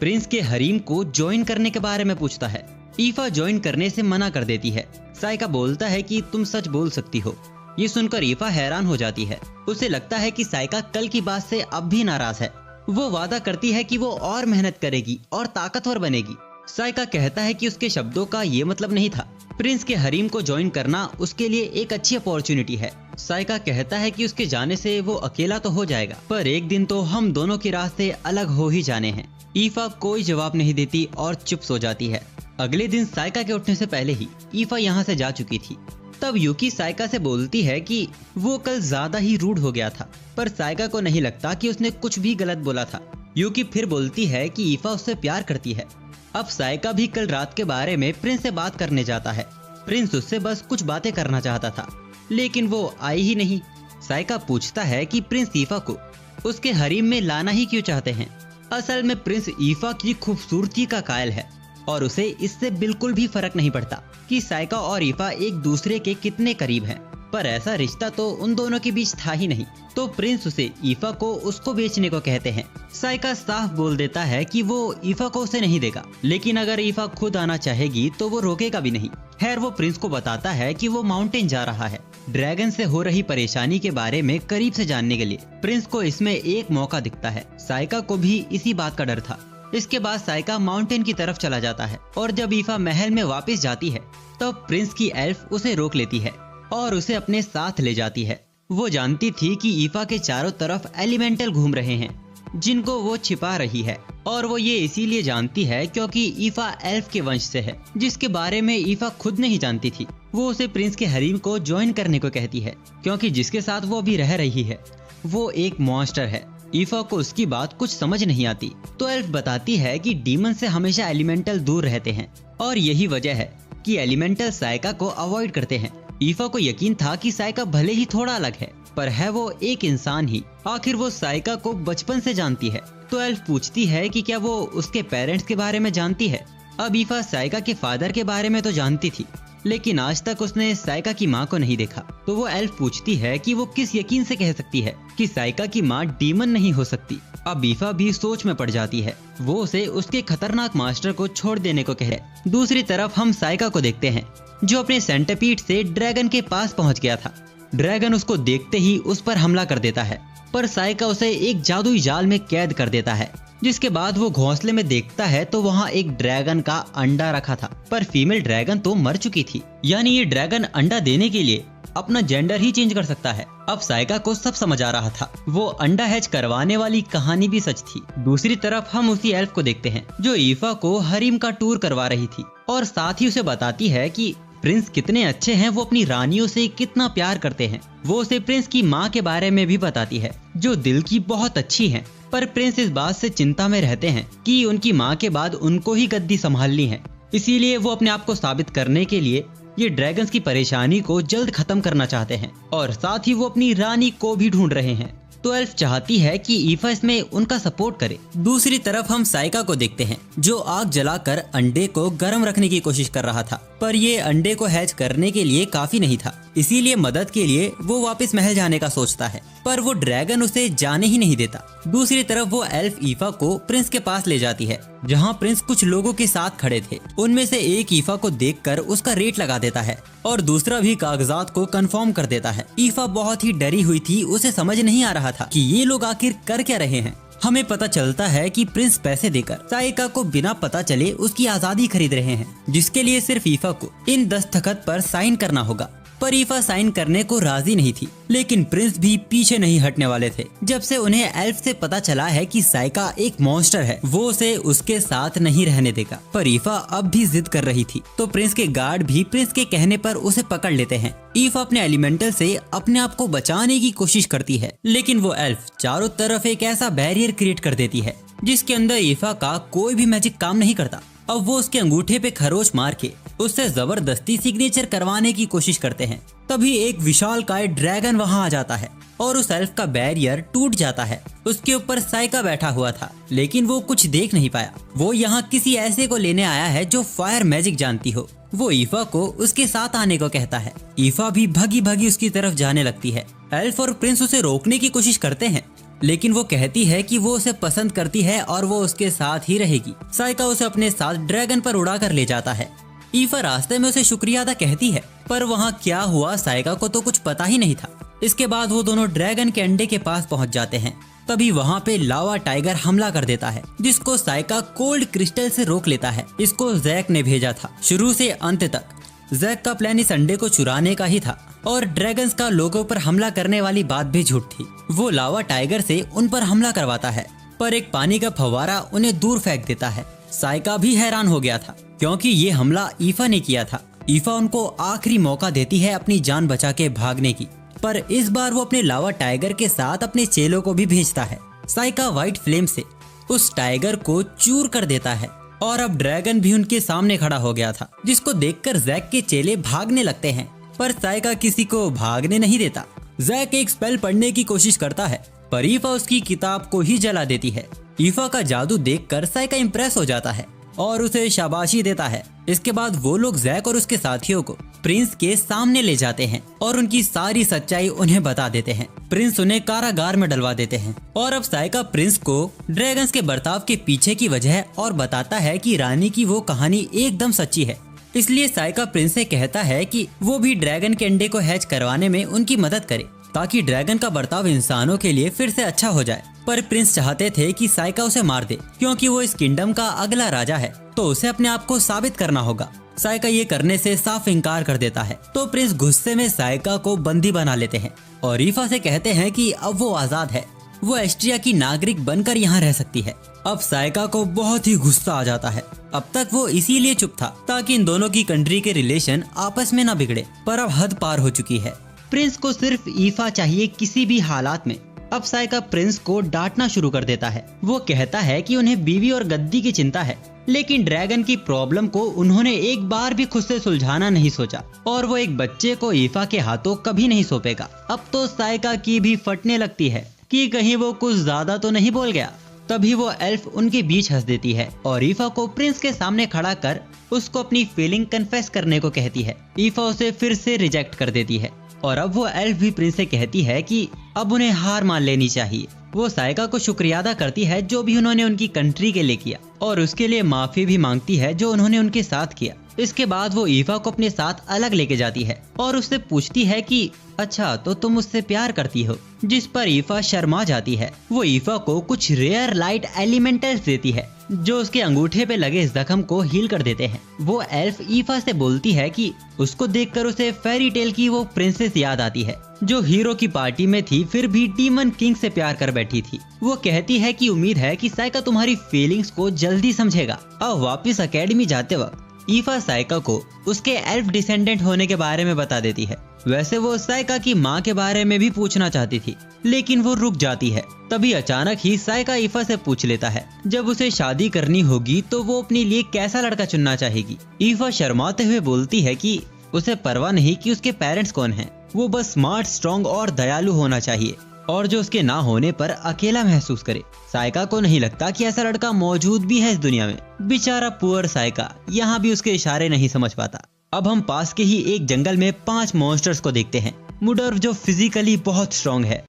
प्रिंस के हरीम को ज्वाइन करने के बारे में पूछता है। ईफा ज्वाइन करने से मना कर देती है। साइका बोलता है कि तुम सच बोल सकती हो। ये सुनकर ईफा हैरान हो जाती है। उसे लगता है कि साइका कल की बात से अब भी नाराज है। वो वादा करती है कि वो और मेहनत करेगी और ताकतवर बनेगी। साइका कहता है कि उसके शब्दों का ये मतलब नहीं था। प्रिंस के हरीम को ज्वाइन करना उसके लिए एक अच्छी अपॉर्चुनिटी है। साइका कहता है कि उसके जाने से वो अकेला तो हो जाएगा, पर एक दिन तो हम दोनों के रास्ते अलग हो ही जाने हैं। ईफा कोई जवाब नहीं देती और चुप सो जाती है। अगले दिन साइका के उठने से पहले ही ईफा यहाँ से जा चुकी थी। तब यूकी साइका से बोलती है कि वो कल ज्यादा ही रूड हो गया था, पर साइका को नहीं लगता कि उसने कुछ भी गलत बोला था। यूकी फिर बोलती है कि ईफा उससे प्यार करती है। अब साइका भी कल रात के बारे में प्रिंस से बात करने जाता है। प्रिंस उससे बस कुछ बातें करना चाहता था, लेकिन वो आई ही नहीं। साइका पूछता है कि प्रिंस ईफा को उसके हरीम में लाना ही क्यों चाहते हैं। असल में प्रिंस ईफा की खूबसूरती का कायल है और उसे इससे बिल्कुल भी फर्क नहीं पड़ता कि साइका और ईफा एक दूसरे के कितने करीब हैं। पर ऐसा रिश्ता तो उन दोनों के बीच था ही नहीं। तो प्रिंस उसे ईफा को उसको बेचने को कहते हैं। साइका साफ बोल देता है कि वो ईफा को उसे नहीं देगा, लेकिन अगर ईफा खुद आना चाहेगी तो वो रोकेगा भी नहीं। खैर वो प्रिंस को बताता है कि वो माउंटेन जा रहा है ड्रैगन से हो रही परेशानी के बारे में करीब से जानने के लिए। प्रिंस को इसमें एक मौका दिखता है। साइका को भी इसी बात का डर था। इसके बाद साइका माउंटेन की तरफ चला जाता है और जब ईफा महल में वापस जाती है तो प्रिंस की एल्फ उसे रोक लेती है और उसे अपने साथ ले जाती है। वो जानती थी कि ईफा के चारों तरफ एलिमेंटल घूम रहे हैं जिनको वो छिपा रही है, और वो ये इसीलिए जानती है क्योंकि ईफा एल्फ के वंश से है, जिसके बारे में ईफा खुद नहीं जानती थी। वो उसे प्रिंस के हरीम को ज्वाइन करने को कहती है क्योंकि जिसके साथ वो अभी रह रही है वो एक मॉन्स्टर है। ईफा को उसकी बात कुछ समझ नहीं आती, तो एल्फ बताती है कि डीमन से हमेशा एलिमेंटल दूर रहते हैं और यही वजह है कि एलिमेंटल साइका को अवॉइड करते हैं। ईफा को यकीन था कि साइका भले ही थोड़ा अलग है, पर है वो एक इंसान ही। आखिर वो साइका को बचपन से जानती है। तो एल्फ पूछती है कि क्या वो उसके पेरेंट्स के बारे में जानती है। अब ईफा साइका के फादर के बारे में तो जानती थी, लेकिन आज तक उसने साइका की माँ को नहीं देखा। तो वो एल्फ पूछती है कि वो किस यकीन से कह सकती है कि साइका की माँ डीमन नहीं हो सकती। अब ईफा भी सोच में पड़ जाती है। वो उसे उसके खतरनाक मास्टर को छोड़ देने को कह रहे। दूसरी तरफ हम साइका को देखते हैं, जो अपने सेंटीपीड से ड्रैगन के पास पहुंच गया था। ड्रैगन उसको देखते ही उस पर हमला कर देता है, पर साइका उसे एक जादुई जाल में कैद कर देता है। जिसके बाद वो घोंसले में देखता है तो वहाँ एक ड्रैगन का अंडा रखा था, पर फीमेल ड्रैगन तो मर चुकी थी। यानी ये ड्रैगन अंडा देने के लिए अपना जेंडर ही चेंज कर सकता है। अब साइका को सब समझ आ रहा था। वो अंडा हैच करवाने वाली कहानी भी सच थी। दूसरी तरफ हम उसी एल्फ को देखते हैं, जो ईफा को हरीम का टूर करवा रही थी और साथ ही उसे बताती है कि प्रिंस कितने अच्छे हैं, वो अपनी रानियों से कितना प्यार करते हैं। वो उसे प्रिंस की माँ के बारे में भी बताती है, जो दिल की बहुत अच्छी है। पर प्रिंस इस बात से चिंता में रहते हैं कि उनकी माँ के बाद उनको ही गद्दी संभालनी है। इसीलिए वो अपने आप को साबित करने के लिए ये ड्रैगन्स की परेशानी को जल्द खत्म करना चाहते हैं और साथ ही वो अपनी रानी को भी ढूंढ रहे हैं। तो एल्फ चाहती है कि ईफा इसमें उनका सपोर्ट करे।
दूसरी तरफ हम साइका को देखते हैं, जो आग जलाकर अंडे को गर्म रखने की कोशिश कर रहा था, पर ये अंडे को हैच करने के लिए काफी नहीं था। इसीलिए मदद के लिए वो वापस महल जाने का सोचता है, पर वो ड्रैगन उसे जाने ही नहीं देता। दूसरी तरफ वो एल्फ ईफा को प्रिंस के पास ले जाती है, जहाँ प्रिंस कुछ लोगों के साथ खड़े थे। उनमें से एक ईफा को देखकर उसका रेट लगा देता है और दूसरा भी कागजात को कंफर्म कर देता है। ईफा बहुत ही डरी हुई थी, उसे समझ नहीं आ रहा था कि ये लोग आखिर कर क्या रहे हैं। हमें पता चलता है कि प्रिंस पैसे देकर साइका को बिना पता चले उसकी आजादी खरीद रहे हैं, जिसके लिए सिर्फ ईफा को इन दस्तखत पर साइन करना होगा। पर ईफा साइन करने को राजी नहीं थी, लेकिन प्रिंस भी पीछे नहीं हटने वाले थे। जब से उन्हें एल्फ से पता चला है कि साइका एक मॉन्स्टर है, वो उसे उसके साथ नहीं रहने देगा। पर ईफा अब भी जिद कर रही थी, तो प्रिंस के गार्ड भी प्रिंस के कहने पर उसे पकड़ लेते हैं। ईफा अपने एलिमेंटल से अपने आप को बचाने की कोशिश करती है, लेकिन वो एल्फ चारों तरफ एक ऐसा बैरियर क्रिएट कर देती है जिसके अंदर ईफा का कोई भी मैजिक काम नहीं करता। अब वो उसके अंगूठे पे खरोच मार के उससे जबरदस्ती सिग्नेचर करवाने की कोशिश करते हैं। तभी एक विशालकाय ड्रैगन वहां आ जाता है और उस एल्फ का बैरियर टूट जाता है। उसके ऊपर साइका बैठा हुआ था, लेकिन वो कुछ देख नहीं पाया। वो यहाँ किसी ऐसे को लेने आया है जो फायर मैजिक जानती हो। वो ईफा को उसके साथ आने को कहता है। ईफा भी भगी भगी उसकी तरफ जाने लगती है। एल्फ और प्रिंस उसे रोकने की कोशिश करते हैं, लेकिन वो कहती है कि वो उसे पसंद करती है और वो उसके साथ ही रहेगी। साइका उसे अपने साथ ड्रैगन पर उड़ा कर ले जाता है। ईफा रास्ते में उसे शुक्रिया अदा कहती है, पर वहाँ क्या हुआ साइका को तो कुछ पता ही नहीं था। इसके बाद वो दोनों ड्रैगन के अंडे के पास पहुँच जाते हैं। तभी वहाँ पे लावा टाइगर हमला कर देता है, जिसको साइका कोल्ड क्रिस्टल से रोक लेता है। इसको जैक ने भेजा था। शुरू से अंत तक जैक का प्लान इस अंडे को चुराने का ही था और ड्रैगन्स का लोगों पर हमला करने वाली बात भी झूठ थी। वो लावा टाइगर से उन पर हमला करवाता है, पर एक पानी का फव्वारा उन्हें दूर फेंक देता है। साइका भी हैरान हो गया था, क्योंकि ये हमला ईफा ने किया था। ईफा उनको आखिरी मौका देती है अपनी जान बचा के भागने की, पर इस बार वो अपने लावा टाइगर के साथ अपने चेलों को भी भेजता है। साइका व्हाइट फ्लेम से उस टाइगर को चूर कर देता है और अब ड्रैगन भी उनके सामने खड़ा हो गया था, जिसको देखकर जैक के चेले भागने लगते हैं, पर साइका किसी को भागने नहीं देता। जैक एक स्पेल पढ़ने की कोशिश करता है, पर ईफा उसकी किताब को ही जला देती है। ईफा का जादू देखकर साइका इम्प्रेस हो जाता है और उसे शाबाशी देता है। इसके बाद वो लोग जैक और उसके साथियों को प्रिंस के सामने ले जाते हैं और उनकी सारी सच्चाई उन्हें बता देते हैं। प्रिंस उन्हें कारागार में डलवा देते हैं और अब साइका प्रिंस को ड्रैगन्स के बर्ताव के पीछे की वजह और बताता है कि रानी की वो कहानी एकदम सच्ची है। इसलिए साइका प्रिंस से कहता है कि वो भी ड्रैगन के अंडे को हैच करवाने में उनकी मदद करे, ताकि ड्रैगन का बर्ताव इंसानों के लिए फिर से अच्छा हो जाए। पर प्रिंस चाहते थे कि साइका उसे मार दे, क्योंकि वो इस किंगडम का अगला राजा है, तो उसे अपने आप को साबित करना होगा। साइका ये करने से साफ इनकार कर देता है, तो प्रिंस गुस्से में साइका को बंदी बना लेते हैं और ईफा से कहते हैं कि अब वो आजाद है, वो एस्ट्रिया की नागरिक बनकर यहाँ रह सकती है। अब साइका को बहुत ही गुस्सा आ जाता है। अब तक वो इसीलिए चुप था ताकि इन दोनों की कंट्री के रिलेशन आपस में न बिगड़े, पर अब हद पार हो चुकी है।
प्रिंस को सिर्फ ईफा चाहिए किसी भी हालात में। अब साइका प्रिंस को डांटना शुरू कर देता है। वो कहता है कि उन्हें बीवी और गद्दी की चिंता है, लेकिन ड्रैगन की प्रॉब्लम को उन्होंने एक बार भी खुद से सुलझाना नहीं सोचा और वो एक बच्चे को ईफा के हाथों कभी नहीं सौंपेगा। अब तो साइका की भी फटने लगती है कि कहीं वो कुछ ज्यादा तो नहीं बोल गया। तभी वो एल्फ उनके बीच हंस देती है और ईफा को प्रिंस के सामने खड़ा कर उसको अपनी फीलिंग कन्फेस करने को कहती है। ईफा उसे फिर से रिजेक्ट कर देती है और अब वो एल्फ भी प्रिंस से कहती है कि अब उन्हें हार मान लेनी चाहिए। वो साइका को शुक्रिया अदा करती है जो भी उन्होंने उनकी कंट्री के लिए किया और उसके लिए माफी भी मांगती है जो उन्होंने उनके साथ किया। इसके बाद वो ईफा को अपने साथ अलग लेके जाती है और उससे पूछती है कि अच्छा तो तुम मुझसे प्यार करती हो, जिस पर ईफा शर्मा जाती है। वो ईफा को कुछ रेयर लाइट एलिमेंटल्स देती है जो उसके अंगूठे पे लगे जख्म को हील कर देते हैं। वो एल्फ ईफा से बोलती है कि उसको देखकर उसे फेरी टेल की वो प्रिंसेस याद आती है जो हीरो की पार्टी में थी फिर भी डीमन किंग से प्यार कर बैठी थी। वो कहती है कि उम्मीद है कि साइका तुम्हारी फीलिंग्स को जल्दी समझेगा। अब वापस एकेडमी जाते वक्त ईफा साइका को उसके एल्फ डिसेंडेंट होने के बारे में बता देती है। वैसे वो साइका की माँ के बारे में भी पूछना चाहती थी लेकिन वो रुक जाती है। तभी अचानक ही साइका ईफा से पूछ लेता है जब उसे शादी करनी होगी तो वो अपने लिए कैसा लड़का चुनना चाहेगी। ईफा शर्माते हुए बोलती है कि उसे परवाह नहीं कि उसके पेरेंट्स कौन हैं, वो बस स्मार्ट, स्ट्रॉन्ग और दयालु होना चाहिए और जो उसके ना होने पर अकेला महसूस करे। साइका को नहीं लगता कि ऐसा लड़का मौजूद भी है इस दुनिया में। बेचारा पुअर साइका यहाँ भी उसके इशारे नहीं समझ पाता। अब हम पास के ही एक जंगल में 5 मॉन्स्टर्स को देखते हैं। मुडर्व जो फिजिकली बहुत स्ट्रॉन्ग है,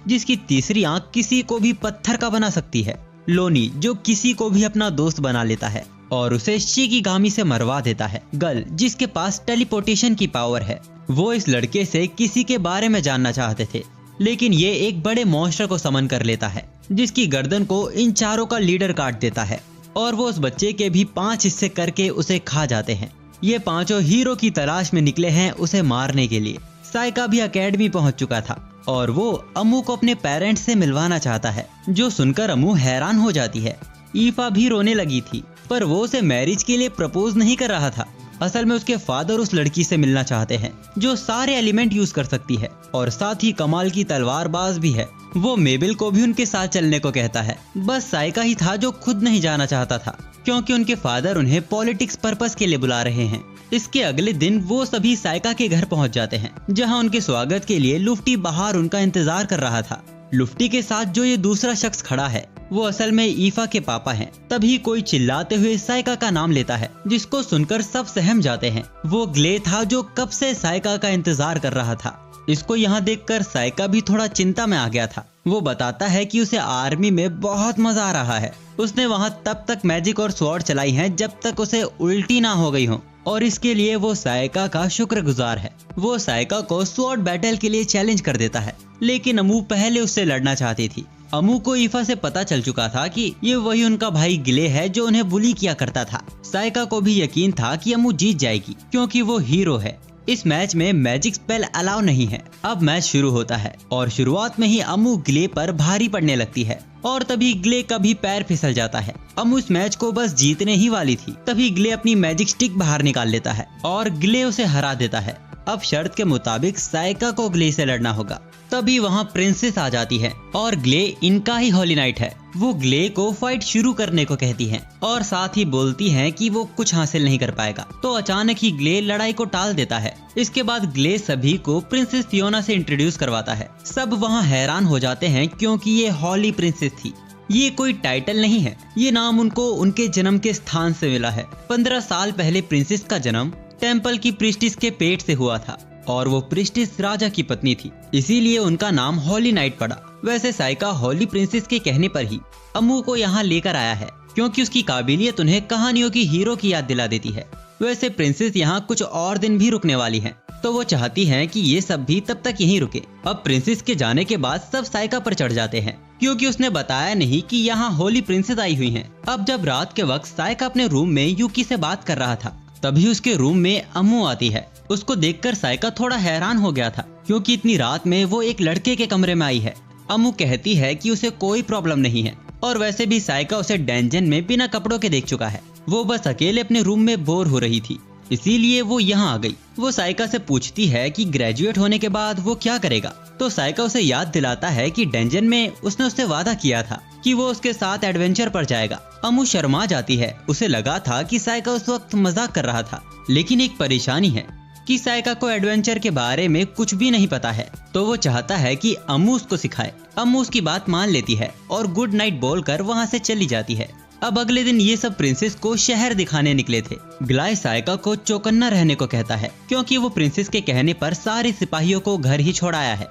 जिसकी तीसरी आंख किसी को भी पत्थर का बना सकती है। लोनी जो किसी को भी अपना दोस्त बना लेता है और उसे शिकिगामी से मरवा देता है। गल जिसके पास टेलीपोर्टेशन की पावर है। वो इस लड़के से किसी के बारे में जानना चाहते थे लेकिन ये एक बड़े मॉन्स्टर को समन कर लेता है जिसकी गर्दन को इन चारों का लीडर काट देता है और वो उस बच्चे के भी 5 हिस्से करके उसे खा जाते हैं। ये पांचों हीरो की तलाश में निकले हैं उसे मारने के लिए। साइका भी एकेडमी पहुंच चुका था और वो अम्मू को अपने पेरेंट्स से मिलवाना चाहता है, जो सुनकर अम्मू हैरान हो जाती है। ईफा भी रोने लगी थी पर वो उसे मैरिज के लिए प्रपोज नहीं कर रहा था। असल में उसके फादर उस लड़की से मिलना चाहते हैं जो सारे एलिमेंट यूज कर सकती है और साथ ही कमाल की तलवारबाज भी है। वो मेबल को भी उनके साथ चलने को कहता है। बस साइका ही था जो खुद नहीं जाना चाहता था क्योंकि उनके फादर उन्हें पॉलिटिक्स पर्पस के लिए बुला रहे हैं। इसके अगले दिन वो सभी साइका के घर पहुंच जाते हैं जहां उनके स्वागत के लिए लुफ्टी बाहर उनका इंतजार कर रहा था। लुफ्टी के साथ जो ये दूसरा शख्स खड़ा है वो असल में ईफा के पापा हैं। तभी कोई चिल्लाते हुए साइका का नाम लेता है जिसको सुनकर सब सहम जाते हैं। वो ग्ले था जो कब से साइका का इंतजार कर रहा था। इसको यहाँ देखकर साइका भी थोड़ा चिंता में आ गया था। वो बताता है कि उसे आर्मी में बहुत मजा आ रहा है। उसने वहाँ तब तक मैजिक और स्वॉर्ड चलाई हैं जब तक उसे उल्टी ना हो गई हो और इसके लिए वो साइका का शुक्रगुजार है। वो साइका को स्वॉर्ड बैटल के लिए चैलेंज कर देता है लेकिन अमू पहले उससे लड़ना चाहती थी। अमू को ईफा से पता चल चुका था कि ये वही उनका भाई ग्ले है जो उन्हें बुली किया करता था। साइका को भी यकीन था कि अमू जीत जाएगी क्योंकि वो हीरो है। इस मैच में मैजिक स्पेल अलाउ नहीं है। अब मैच शुरू होता है और शुरुआत में ही अमू ग्ले पर भारी पड़ने लगती है और तभी ग्ले का भी पैर फिसल जाता है। अमू इस मैच को बस जीतने ही वाली थी। तभी ग्ले अपनी मैजिक स्टिक बाहर निकाल लेता है और ग्ले उसे हरा देता है। अब शर्त के मुताबिक साइका को ग्ले से लड़ना होगा। तभी वहाँ प्रिंसेस आ जाती है और ग्ले इनका ही होली नाइट है। वो ग्ले को फाइट शुरू करने को कहती हैं और साथ ही बोलती हैं कि वो कुछ हासिल नहीं कर पाएगा। तो अचानक ही ग्ले लड़ाई को टाल देता है। इसके बाद ग्ले सभी को प्रिंसेस फियोना से इंट्रोड्यूस करवाता है। सब वहाँ हैरान हो जाते हैं क्योंकि ये हॉली प्रिंसेस थी। ये कोई टाइटल नहीं है, ये नाम उनको उनके जन्म के स्थान से मिला है। 15 साल पहले प्रिंसेस का जन्म टेम्पल की प्रिस्टिस के पेट से हुआ था और वो प्रिस्टिस राजा की पत्नी थी, इसीलिए उनका नाम हॉली नाइट पड़ा। वैसे साइका हॉली प्रिंसेस के कहने पर ही अम्मू को यहाँ लेकर आया है क्योंकि उसकी काबिलियत उन्हें कहानियों की हीरो की याद दिला देती है। वैसे प्रिंसेस यहाँ कुछ और दिन भी रुकने वाली हैं, तो वो चाहती हैं कि ये सब भी तब तक यहीं रुके। अब प्रिंसेस के जाने के बाद सब साइका पर चढ़ जाते हैं क्योंकि उसने बताया नहीं कि यहाँ होली प्रिंसेस आई हुई हैं। अब जब रात के वक्त साइका अपने रूम में यूकी से बात कर रहा था तभी उसके रूम में अम्मू आती है। उसको देखकर साइका थोड़ा हैरान हो गया था क्योंकि इतनी रात में वो एक लड़के के कमरे में आई है। अम्मू कहती है कि उसे कोई प्रॉब्लम नहीं है और वैसे भी साइका उसे डंजन में बिना कपड़ों के देख चुका है। वो बस अकेले अपने रूम में बोर हो रही थी, इसीलिए वो यहाँ आ गई। वो साइका से पूछती है कि ग्रेजुएट होने के बाद वो क्या करेगा, तो साइका उसे याद दिलाता है कि डंजन में उसने उससे वादा किया था कि वो उसके साथ एडवेंचर पर जाएगा। अमू शर्मा जाती है। उसे लगा था कि साइका उस वक्त मजाक कर रहा था, लेकिन एक परेशानी है कि साइका को एडवेंचर के बारे में कुछ भी नहीं पता है, तो वो चाहता है कि अमू उसको सिखाए। अमू उसकी बात मान लेती है और गुड नाइट बोलकर वहाँ से चली जाती है। अब अगले दिन ये सब प्रिंसेस को शहर दिखाने निकले थे। ग्लाय साइका को चौकन्ना रहने को कहता है, क्योंकि वो प्रिंसेस के कहने पर सारे सिपाहियों को घर ही छोड़ाया है,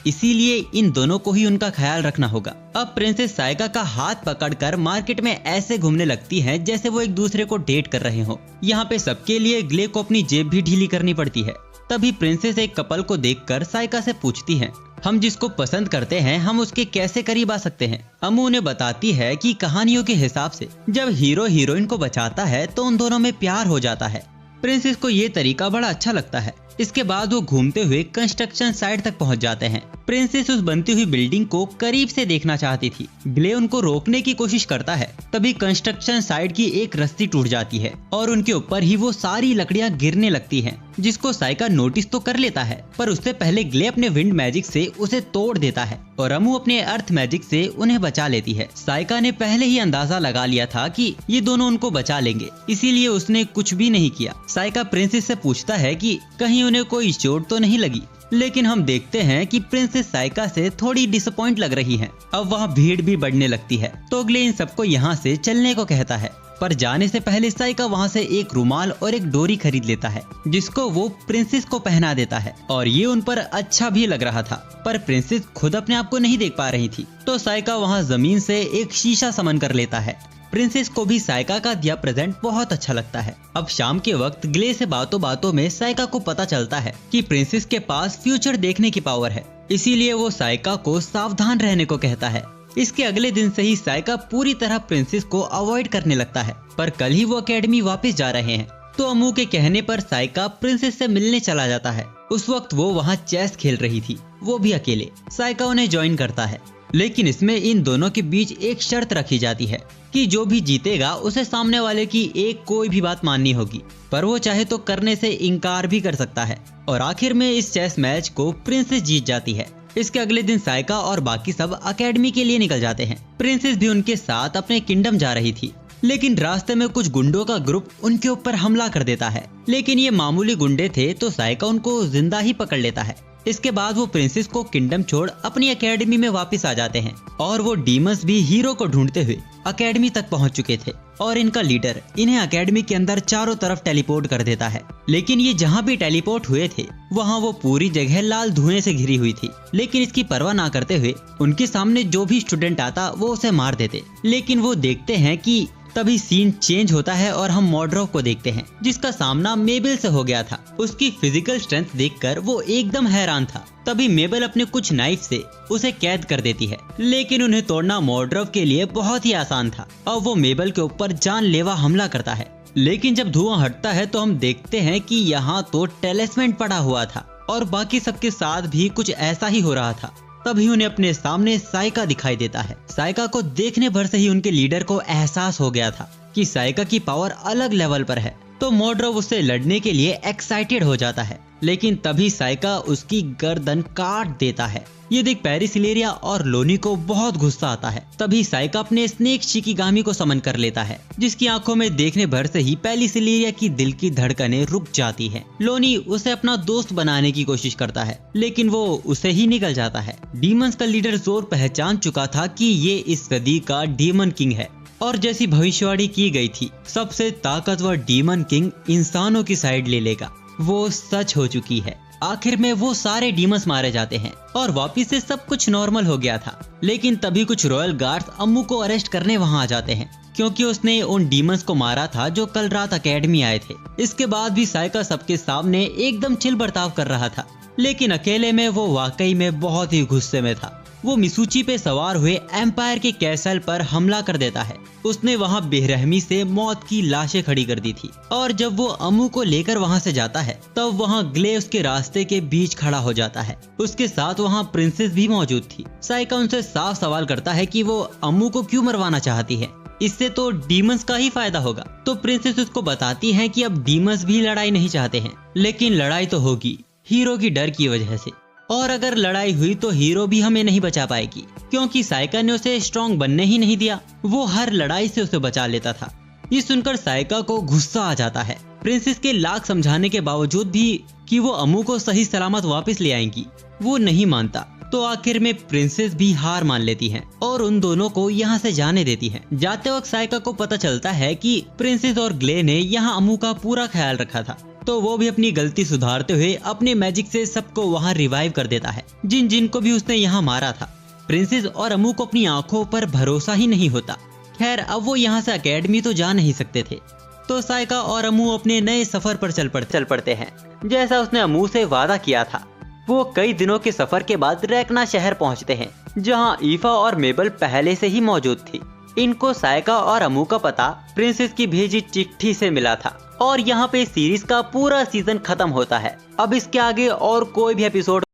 इसीलिए इन दोनों को ही उनका ख्याल रखना होगा। अब प्रिंसेस साइका का हाथ पकड़कर मार्केट में ऐसे घूमने लगती हैं जैसे वो एक दूसरे को डेट कर रहे हो। यहाँ पे सबके लिए ग्ले को अपनी जेब भी ढीली करनी पड़ती है। तभी प्रिंसेस एक कपल को देखकर साइका से पूछती है, हम जिसको पसंद करते हैं हम उसके कैसे करीब आ सकते हैं। अमू उन्हें बताती है कि कहानियों के हिसाब से जब हीरो हीरोइन को बचाता है तो उन दोनों में प्यार हो जाता है। प्रिंसेस को ये तरीका बड़ा अच्छा लगता है। इसके बाद वो घूमते हुए कंस्ट्रक्शन साइट तक पहुंच जाते हैं। प्रिंसेस उस बनती हुई बिल्डिंग को करीब से देखना चाहती थी। ग्ले उनको रोकने की कोशिश करता है। तभी कंस्ट्रक्शन साइट की एक रस्सी टूट जाती है और उनके ऊपर ही वो सारी लकड़ियां गिरने लगती हैं, जिसको साइका नोटिस तो कर लेता है, पर उससे पहले ग्ले अपने विंड मैजिक से उसे तोड़ देता है और अमू अपने अर्थ मैजिक से उन्हें बचा लेती है। साइका ने पहले ही अंदाजा लगा लिया था कि ये दोनों उनको बचा लेंगे, इसीलिए उसने कुछ भी नहीं किया। साइका प्रिंसेस से पूछता है कि कहीं उन्हें कोई चोट तो नहीं लगी, लेकिन हम देखते हैं कि प्रिंसेस साइका से थोड़ी डिसअपॉइंट लग रही है। अब वहाँ भीड़ भी बढ़ने लगती है, तो ग्ले इन सबको यहाँ से चलने को कहता है, पर जाने से पहले साइका वहाँ से एक रुमाल और एक डोरी खरीद लेता है, जिसको वो प्रिंसेस को पहना देता है और ये उन पर अच्छा भी लग रहा था। पर प्रिंसेस खुद अपने आप को नहीं देख पा रही थी, तो साइका वहाँ जमीन से एक शीशा समन कर लेता है। प्रिंसेस को भी साइका का दिया प्रेजेंट बहुत अच्छा लगता है। अब शाम के वक्त ग्ले से बातों बातों में साइका को पता चलता है कि प्रिंसेस के पास फ्यूचर देखने की पावर है, इसीलिए वो साइका को सावधान रहने को कहता है। इसके अगले दिन से ही साइका पूरी तरह प्रिंसेस को अवॉइड करने लगता है, पर कल ही वो एकेडमी वापस जा रहे हैं, तो अमू के कहने पर साइका प्रिंसेस से मिलने चला जाता है। उस वक्त वो वहाँ चेस खेल रही थी, वो भी अकेले। साइका उन्हें ज्वाइन करता है, लेकिन इसमें इन दोनों के बीच एक शर्त रखी जाती है कि जो भी जीतेगा उसे सामने वाले की एक कोई भी बात माननी होगी, पर वो चाहे तो करने से इनकार भी कर सकता है। और आखिर में इस चेस मैच को प्रिंसेस जीत जाती है। इसके अगले दिन साइका और बाकी सब अकेडमी के लिए निकल जाते हैं। प्रिंसेस भी उनके साथ अपने किंगडम जा रही थी, लेकिन रास्ते में कुछ गुंडों का ग्रुप उनके ऊपर हमला कर देता है। लेकिन ये मामूली गुंडे थे, तो साइका उनको जिंदा ही पकड़ लेता है। इसके बाद वो प्रिंसेस को किंगडम छोड़ अपनी एकेडमी में वापस आ जाते हैं और वो डीमंस भी हीरो को ढूंढते हुए एकेडमी तक पहुंच चुके थे और इनका लीडर इन्हें एकेडमी के अंदर चारों तरफ टेलीपोर्ट कर देता है। लेकिन ये जहाँ भी टेलीपोर्ट हुए थे वहाँ वो पूरी जगह लाल धुएं से घिरी हुई थी, लेकिन इसकी परवाह ना करते हुए उनके सामने जो भी स्टूडेंट आता वो उसे मार देते। लेकिन वो देखते हैं कि तभी सीन चेंज होता है और हम मॉड्रोव को देखते हैं, जिसका सामना मेबल से हो गया था। उसकी फिजिकल स्ट्रेंथ देखकर वो एकदम हैरान था। तभी मेबल अपने कुछ नाइफ से उसे कैद कर देती है, लेकिन उन्हें तोड़ना मॉड्रोव के लिए बहुत ही आसान था और वो मेबल के ऊपर जानलेवा हमला करता है। लेकिन जब धुआं हटता है तो हम देखते हैं कि यहाँ तो टेलिस्मेन पड़ा हुआ था और बाकी सबके साथ भी कुछ ऐसा ही हो रहा था। तभी उन्हें अपने सामने साइका दिखाई देता है। साइका को देखने भर से ही उनके लीडर को एहसास हो गया था कि साइका की पावर अलग लेवल पर है, तो मॉड्रोव उससे लड़ने के लिए एक्साइटेड हो जाता है। लेकिन तभी साइका उसकी गर्दन काट देता है। ये देख पेरिसिलेरिया और लोनी को बहुत गुस्सा आता है। तभी साइका अपने स्नेक शिकिगामी को समन कर लेता है, जिसकी आंखों में देखने भर से ही पेरिसिलेरिया की दिल की धड़कनें रुक जाती हैं। लोनी उसे अपना दोस्त बनाने की कोशिश करता है, लेकिन वो उसे ही निकल जाता है। डीमंस का लीडर जोर पहचान चुका था कि ये इस सदी का डीमन किंग है और जैसी भविष्यवाणी की गई थी सबसे ताकतवर डीमन किंग इंसानों की साइड ले लेगा, वो सच हो चुकी है। आखिर में वो सारे डीमंस मारे जाते हैं और वापिस से सब कुछ नॉर्मल हो गया था। लेकिन तभी कुछ रॉयल गार्ड्स अम्मू को अरेस्ट करने वहां आ जाते हैं, क्योंकि उसने उन डीमंस को मारा था जो कल रात एकेडमी आए थे। इसके बाद भी साइका सबके सामने एकदम चिल बर्ताव कर रहा था, लेकिन अकेले में वो वाकई में बहुत ही गुस्से में था। वो मिसूची पे सवार हुए एम्पायर के कैसल पर हमला कर देता है। उसने वहाँ बेरहमी से मौत की लाशें खड़ी कर दी थी और जब वो अम्मू को लेकर वहाँ से जाता है तब वहाँ ग्ले उसके रास्ते के बीच खड़ा हो जाता है। उसके साथ वहाँ प्रिंसेस भी मौजूद थी। साइका उनसे साफ सवाल करता है कि वो अम्मू को क्यों मरवाना चाहती है, इससे तो डीमंस का ही फायदा होगा। तो प्रिंसेस उसको बताती है कि अब डीमंस भी लड़ाई नहीं चाहते हैं, लेकिन लड़ाई तो होगी हीरो की डर की वजह से। और अगर लड़ाई हुई तो हीरो भी हमें नहीं बचा पाएगी, क्योंकि साइका ने उसे स्ट्रॉन्ग बनने ही नहीं दिया। वो हर लड़ाई से उसे बचा लेता था। ये सुनकर साइका को गुस्सा आ जाता है। प्रिंसेस के लाख समझाने के बावजूद भी कि वो अमू को सही सलामत वापस ले आएंगी, वो नहीं मानता। तो आखिर में प्रिंसेस भी हार मान लेती हैं और उन दोनों को यहाँ से जाने देती हैं। जाते वक्त साइका को पता चलता है कि प्रिंसेस और ग्ले ने यहाँ अमू का पूरा ख्याल रखा था, तो वो भी अपनी गलती सुधारते हुए अपने मैजिक से सबको वहाँ रिवाइव कर देता है, जिन जिन को भी उसने यहाँ मारा था। प्रिंसेस और अमू को अपनी आंखों पर भरोसा ही नहीं होता। खैर, अब वो यहाँ से एकेडमी तो जा नहीं सकते थे, तो साइका और अमू अपने नए सफर पर चल पड़ते हैं, जैसा उसने अमू से वादा किया था। वो कई दिनों के सफर के बाद रैकना शहर पहुंचते हैं, जहां ईफा और मेबल पहले से ही मौजूद थी। इनको साइका और अमू का पता प्रिंसेस की भेजी चिट्ठी से मिला था। और यहाँ पे सीरीज का पूरा सीजन खत्म होता है। अब इसके आगे और कोई भी एपिसोड